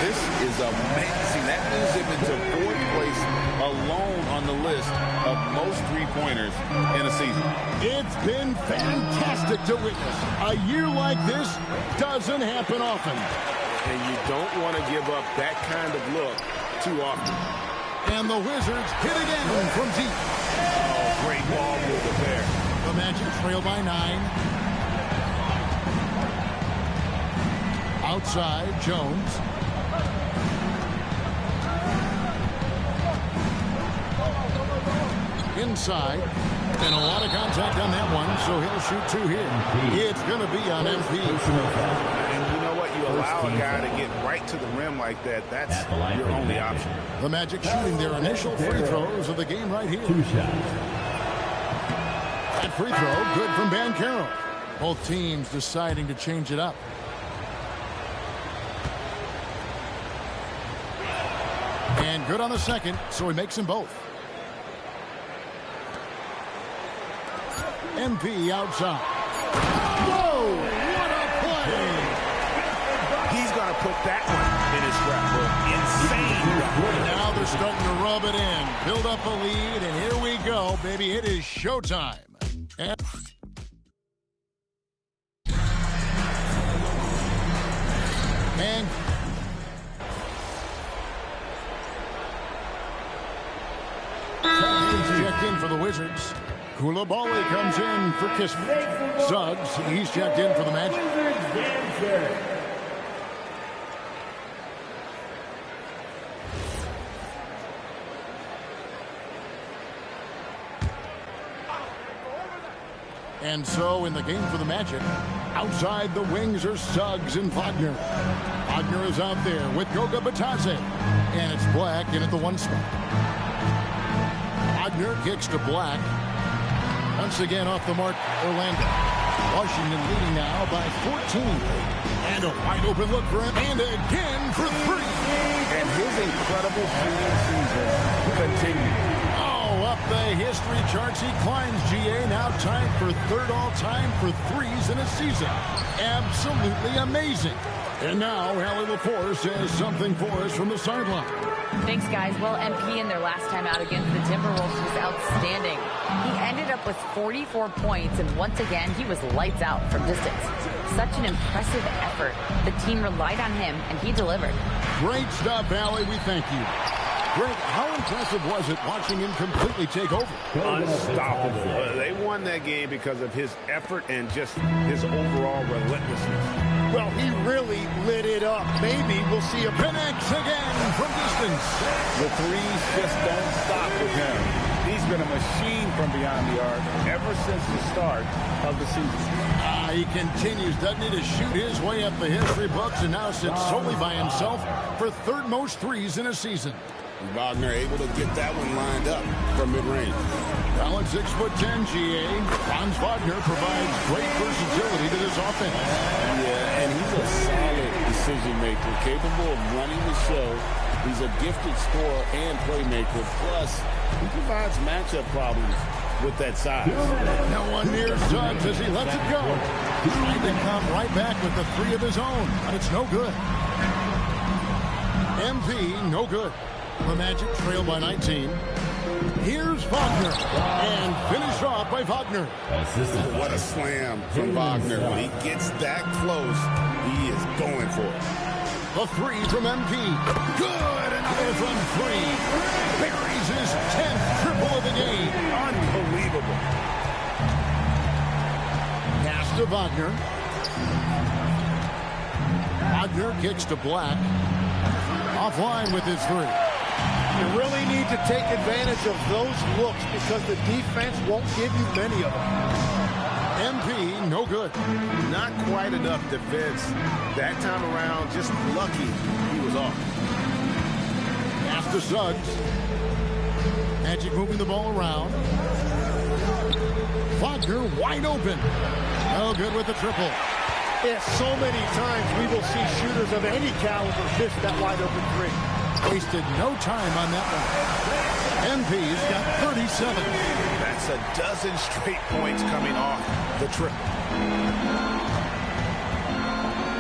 This is amazing. That moves him into 4th place alone on the list of most three-pointers in a season. It's been fantastic to witness. A year like this doesn't happen often. And you don't want to give up that kind of look too often. And the Wizards hit again from deep. Oh, great ball movement there. The Magic trail by 9. Outside, Jones. Inside. And a lot of contact on that one, so he'll shoot 2 here. It's going to be on MP. And you know what? You allow a guy to get right to the rim like that, that's your only option. The Magic shooting their initial free throws of the game right here. 2 shots. That free throw, good from Banchero. Both teams deciding to change it up. And good on the second, so he makes them both. MP outside. Whoa! What a play! He's going to put that one in his scrapbook. Insane. And now they're starting to rub it in. Build up a lead, and here we go, baby. It is showtime. And checked in for the Wizards. Koulibaly comes in for Kismet. Suggs, he's checked in for the Magic. And so in the game for the Magic, outside the wings are Suggs and Wagner. Wagner is out there with Goga Bitadze. And it's Black in at the 1 spot. Wagner kicks to Black. Once again off the mark, Orlando. Washington leading now by 14. And a wide open look for him. And again for 3. And his incredible shooting season continues. Oh, up the history charts he climbs, GA. Now tied for 3rd all-time for threes in a season. Absolutely amazing. And now Allie LaForce has something for us from the sideline. Thanks, guys. Well, MP in their last time out against the Timberwolves was outstanding. He ended up with 44 points, and once again, he was lights out from distance. Such an impressive effort. The team relied on him, and he delivered. Great stuff, Allie. We thank you. Greg, how impressive was it watching him completely take over? Unstoppable. They won that game because of his effort and just his overall relentlessness. Well, he really lit it up. Maybe we'll see a connects again from distance. The threes just don't stop with him. He's been a machine from beyond the arc ever since the start of the season. He continues, doesn't he, to shoot his way up the history books and now sits solely by himself for 3rd most threes in a season. Wagner able to get that one lined up from mid-range. Well, at 6'10", GA, Franz Wagner provides great versatility to this offense. Yeah, and he's a solid decision maker, capable of running the show. He's a gifted scorer and playmaker. Plus, he provides matchup problems with that size. No one near Suggs as he lets it go. He's trying to come right back with the 3 of his own, but it's no good. MP, no good. The Magic trail by 19. Here's Wagner, and finished off by Wagner. What a slam from Wagner. When he gets that close, he is going for it. The three from MP. Good, another from three. Buries his 10th triple of the game. Unbelievable. Pass to Wagner. Wagner kicks to Black. Offline with his three. You really need to take advantage of those looks because the defense won't give you many of them. MP, no good. Not quite enough defense. That time around, just lucky he was off. Pass to Suggs. Magic moving the ball around. Wagner wide open. No good with the triple. Yeah, so many times we will see shooters of any caliber miss that wide open three. Wasted no time on that one. MP's got 37. That's a dozen straight points coming off the triple.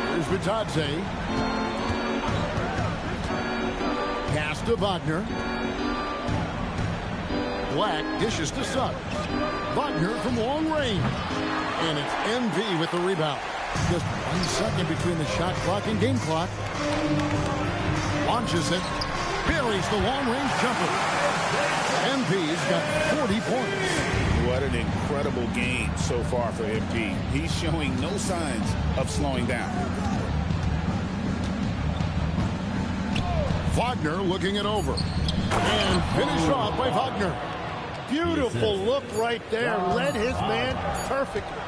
Here's Bitadze. Pass to Wagner. Black dishes to Suggs. Wagner from long range. And it's MV with the rebound. Just 1 second between the shot clock and game clock. Launches it. Buries the long-range jumper. MP's got 40 points. What an incredible game so far for MP. He's showing no signs of slowing down. Wagner looking it over. And finished off by Wagner. Beautiful look right there. Led his man perfectly.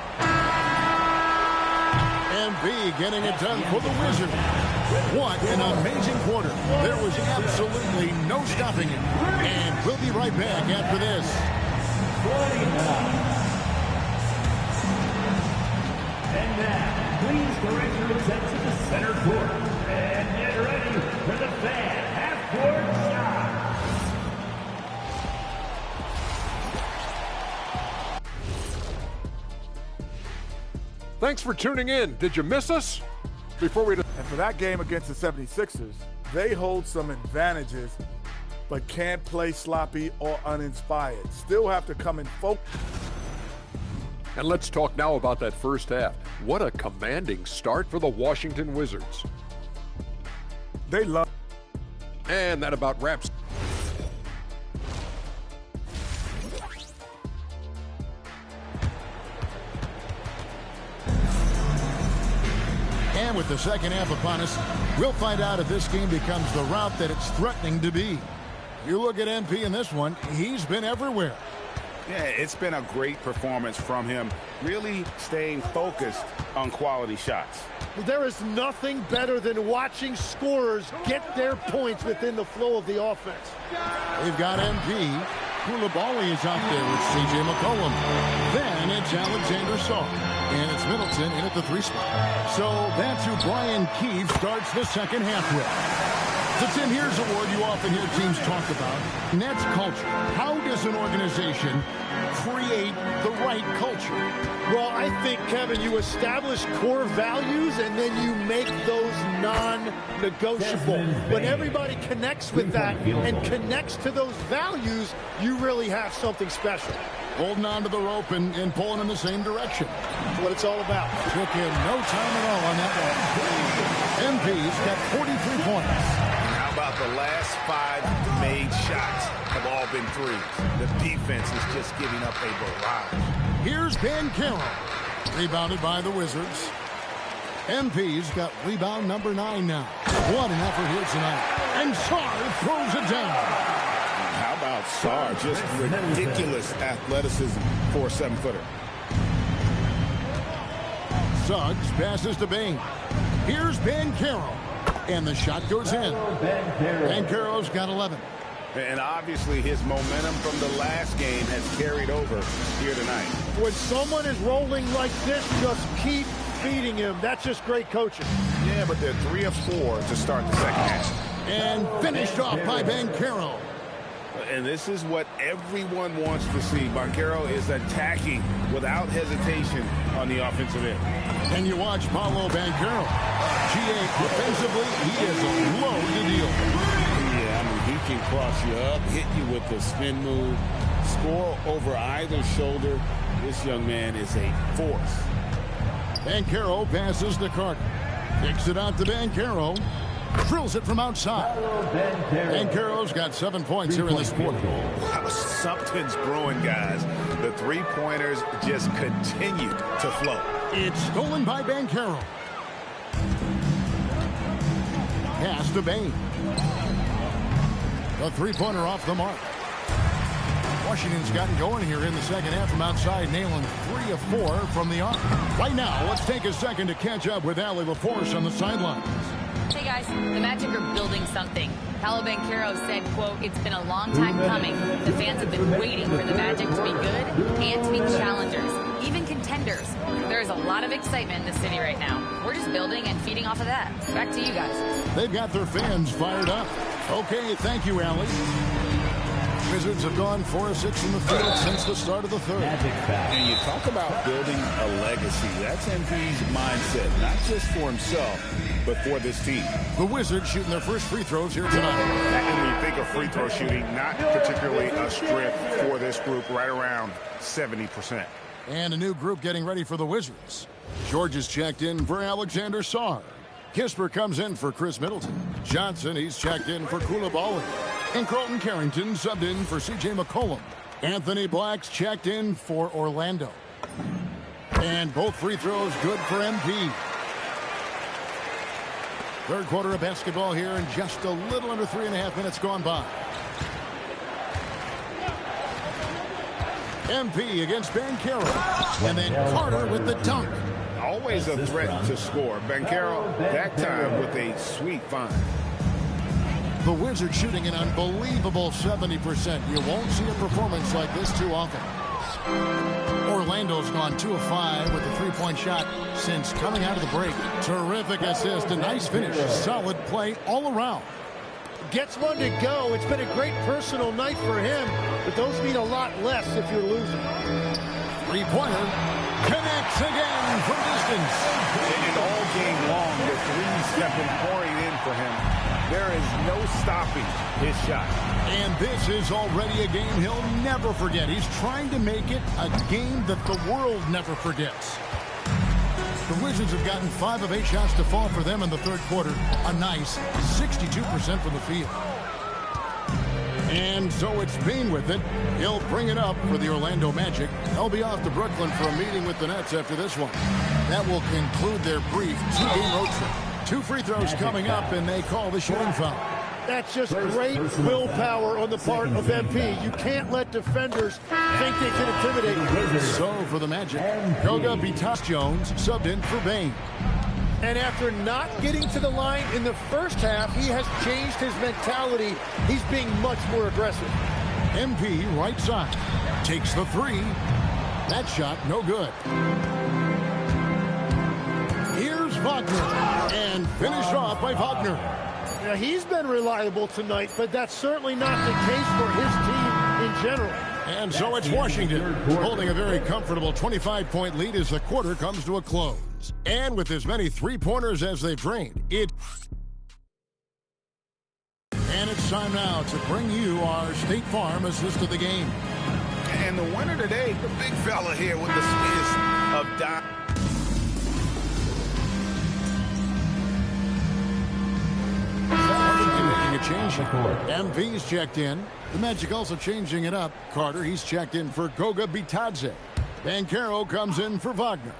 MB getting it done for the Wizards. What an amazing quarter. There was absolutely no stopping it. And we'll be right back after this. And now, please direct your attention to center court. And get ready for the fan half-court shot. Thanks for tuning in. Did you miss us? Before we... And for that game against the 76ers, they hold some advantages, but can't play sloppy or uninspired. Still have to come and focus. And let's talk now about that first half. What a commanding start for the Washington Wizards. They love. And that about wraps. And with the second half upon us, we'll find out if this game becomes the route that it's threatening to be. You look at MP in this one, he's been everywhere. Yeah, it's been a great performance from him, really staying focused on quality shots. There is nothing better than watching scorers get their points within the flow of the offense. They've got MP. Koulibaly is out there with C.J. McCollum. Then it's Alexander Sarr. And it's Middleton in at the 3 spot. So that's who Brian Keefe starts the second half with. The Tim, here's a word you often hear teams talk about, and that's culture. How does an organization create the right culture? Well, I think, Kevin, you establish core values and then you make those non-negotiable. When everybody connects with that and connects to those values, you really have something special. Holding on to the rope and pulling in the same direction. That's what it's all about. Took in no time at all on that one. MP's got 43 points. How about the last 5 made shots have all been threes? The defense is just giving up a barrage. Here's Banchero. Rebounded by the Wizards. MP's got rebound number 9 now. What an effort here tonight. And Sarr throws it down. How about Sarr? Just ridiculous athleticism for a 7-footer. Suggs passes to Bane. Here's Banchero. And the shot goes in. Banchero's got 11. And obviously his momentum from the last game has carried over here tonight. When someone is rolling like this, just keep feeding him. That's just great coaching. Yeah, but they're 3 of 4 to start the second half. And finished off by Banchero. And this is what everyone wants to see. Banchero is attacking without hesitation on the offensive end. And you watch Paolo Banchero. GA, offensively, he is a load to deal. Yeah, I mean, He can cross you up, hit you with the spin move, score over either shoulder. This young man is a force. Banchero passes to Carter. Kicks it out to Banchero. Drills it from outside. Banchero's got 7 points here in this quarter. Wow, something's brewing, guys. The three-pointers just continue to flow. It's stolen by Banchero. Pass to Bane. The three-pointer off the mark. Washington's gotten going here in the second half from outside, nailing 3 of 4 from the arc. Right now, let's take a second to catch up with Allie LaForce on the sidelines. Hey guys, the Magic are building something. Paolo Banchero said, quote, "It's been a long time coming. The fans have been waiting for the Magic to be good and to be challengers, even contenders. There is a lot of excitement in the city right now. We're just building and feeding off of that. Back to you guys." They've got their fans fired up. Okay, thank you, Allie. Wizards have gone 4 of 6 in the field since the start of the third. And you talk about building a legacy. That's MP's mindset, not just for himself, but for this team. The Wizards shooting their first free throws here tonight. And when you think of free throw shooting, not particularly a strength for this group, right around 70%. And a new group getting ready for the Wizards. George is checked in for Alexander Sarr. Kisper comes in for Chris Middleton. Johnson, he's checked in for Koulibaly. And Carlton Carrington subbed in for C.J. McCollum. Anthony Black's checked in for Orlando. And both free throws good for MP. Third quarter of basketball here, and just a little under 3.5 minutes gone by. MP against Banchero. And then Carter with the dunk. Always a threat to score. Banchero, that time with a sweet find. The Wizards shooting an unbelievable 70%. You won't see a performance like this too often. Orlando's gone 2 of 5 with a three-point shot since coming out of the break. Terrific assist, a nice finish. Solid play all around. Gets one to go. It's been a great personal night for him, but those mean a lot less if you're losing. Three-pointer connects again from distance. And all game long, the threes have been pouring in for him. There is no stopping his shot. And this is already a game he'll never forget. He's trying to make it a game that the world never forgets. The Wizards have gotten 5 of 8 shots to fall for them in the third quarter. A nice 62% from the field. And so it's Bane with it. He'll bring it up for the Orlando Magic. They'll be off to Brooklyn for a meeting with the Nets after this one. That will conclude their brief 2-game road trip. 2 free throws coming up, and they call the shooting foul. That's just great willpower on the part of MP. You can't let defenders think they can intimidate you. So for the Magic, Goga Bitadze-Jones subbed in for Bane. And after not getting to the line in the first half, he has changed his mentality. He's being much more aggressive. MP right side takes the 3. That shot no good. Here's Wagner, and finished off by Wagner. Yeah, he's been reliable tonight, but that's certainly not the case for his team in general. And so it's Washington holding a very comfortable 25-point lead as the quarter comes to a close. And with as many three-pointers as they've drained, and it's time now to bring you our State Farm assist of the game. And the winner today, the big fella here with the speed of Don. Making a change. MV's checked in. The Magic also changing it up. Carter, he's checked in for Goga Bitadze. Banchero comes in for Wagner.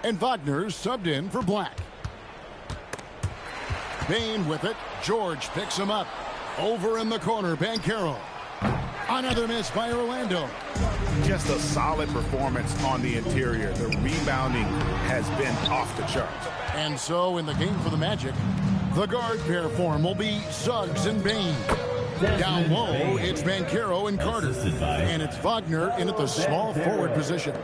And Wagner's subbed in for Black. Bane with it. George picks him up. Over in the corner, Banchero. Another miss by Orlando. Just a solid performance on the interior. The rebounding has been off the charts. And so in the game for the Magic, the guard pair form will be Suggs and Bane. Down low, it's Banchero and Carter. And it's Wagner in at the small forward position.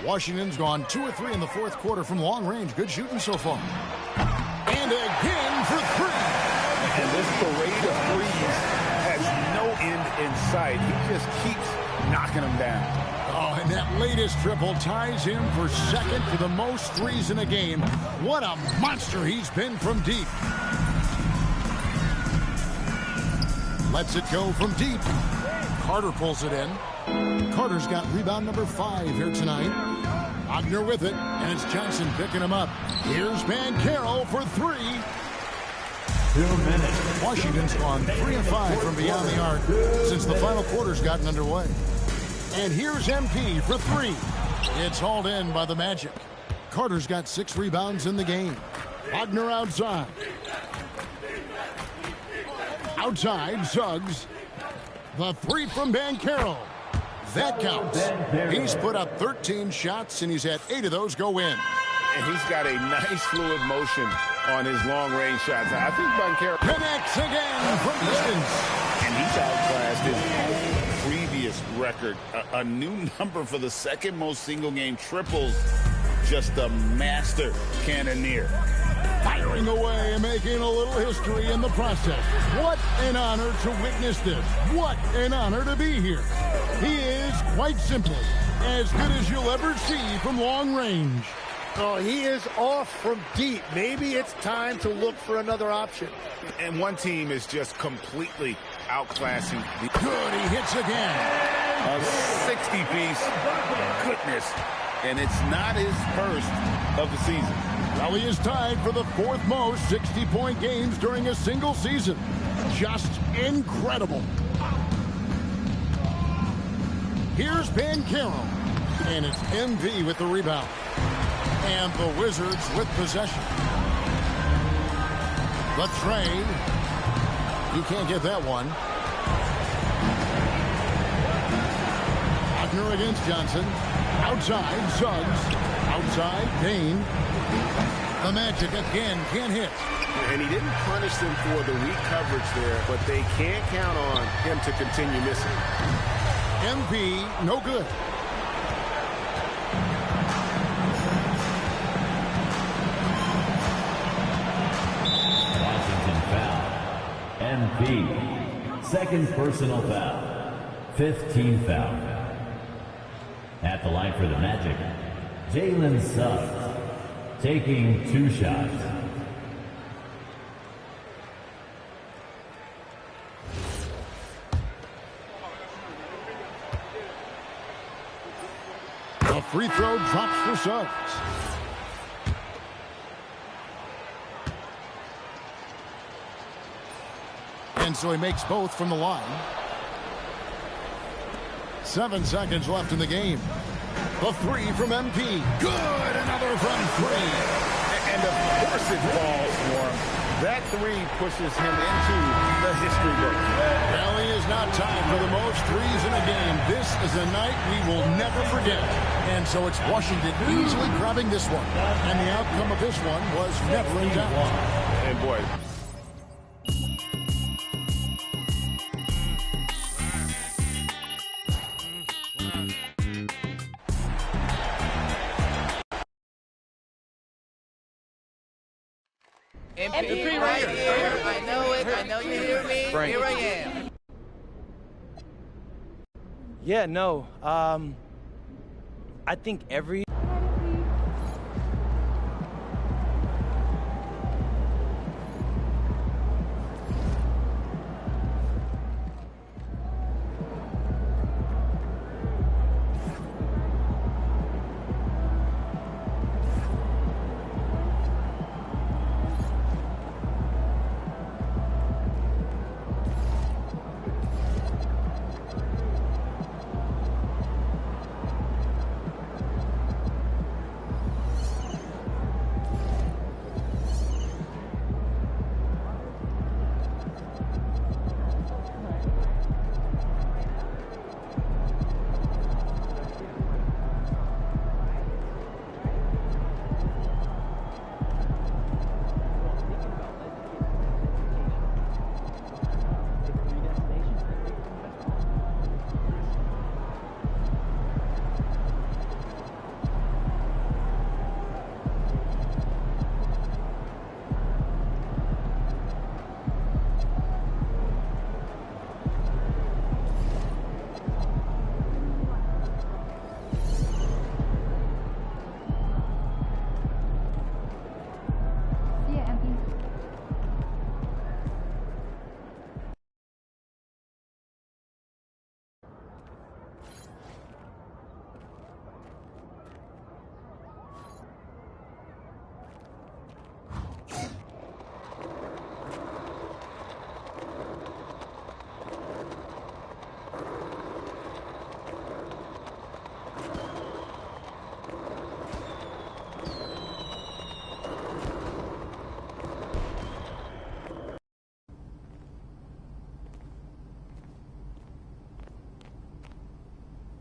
Washington's gone 2 of 3 in the fourth quarter from long range. Good shooting so far. And again for 3. And this parade of threes has no end in sight. He just keeps knocking them down. Oh, and that latest triple ties him for second for the most threes in a game. What a monster he's been from deep. Lets it go from deep. Carter pulls it in. Carter's got rebound number 5 here tonight. Wagner with it, and it's Johnson picking him up. Here's Banchero for 3. 2 minutes. Washington's gone 3 of 5 from beyond the arc since the final quarter's gotten underway. And here's MP for 3. It's hauled in by the Magic. Carter's got 6 rebounds in the game. Wagner outside. Outside, Suggs. The 3 from Banchero. That counts. He's put up 13 shots, and he's had 8 of those go in. And he's got a nice fluid motion on his long-range shots. I think Banchero connects again from distance. And he's outclassed his previous record. A new number for the second most single-game triples. Just a master cannoneer. Firing away and making a little history in the process. What an honor to witness this. What an honor to be here. He is, quite simply, as good as you'll ever see from long range. Oh, he is off from deep. Maybe it's time to look for another option. And one team is just completely outclassing the... Good, he hits again. A 60-piece. Goodness. And it's not his first of the season. Well, he is tied for the 4th most 60-point games during a single season. Just incredible. Here's Banchero, and it's MV with the rebound. And the Wizards with possession. The trade. You can't get that one. Wagner against Johnson. Outside, Suggs. Outside, Dane. The Magic again can't hit. And he didn't punish them for the weak coverage there, but they can't count on him to continue missing. MP, no good. Washington foul. MP. Second personal foul. 5th team foul. At the line for the Magic, Jalen Suggs, taking 2 shots. The free throw drops for Suggs. And so he makes both from the line. 7 seconds left in the game. The 3 from MP. Good, another from 3. And of course it falls for him. That 3 pushes him into the history book. Well, he is not tied for the most threes in a game. This is a night we will never forget. And so it's Washington easily grabbing this one. And the outcome of this one was never in doubt. And boy, MP right here. I know it. I know you hear me. Frank. Here I am. Yeah, no. I think every...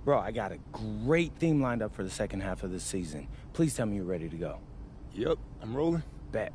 Bro, I got a great theme lined up for the second half of this season. Please tell me you're ready to go. Yep, I'm rolling. Bet.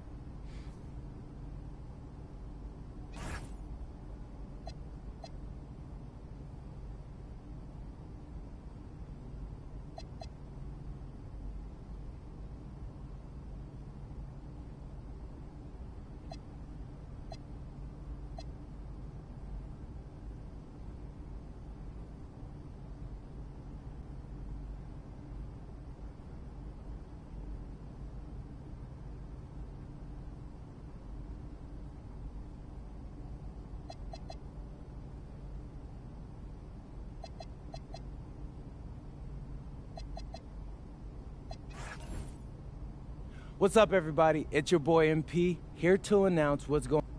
What's up, everybody? It's your boy MP, here to announce what's going on.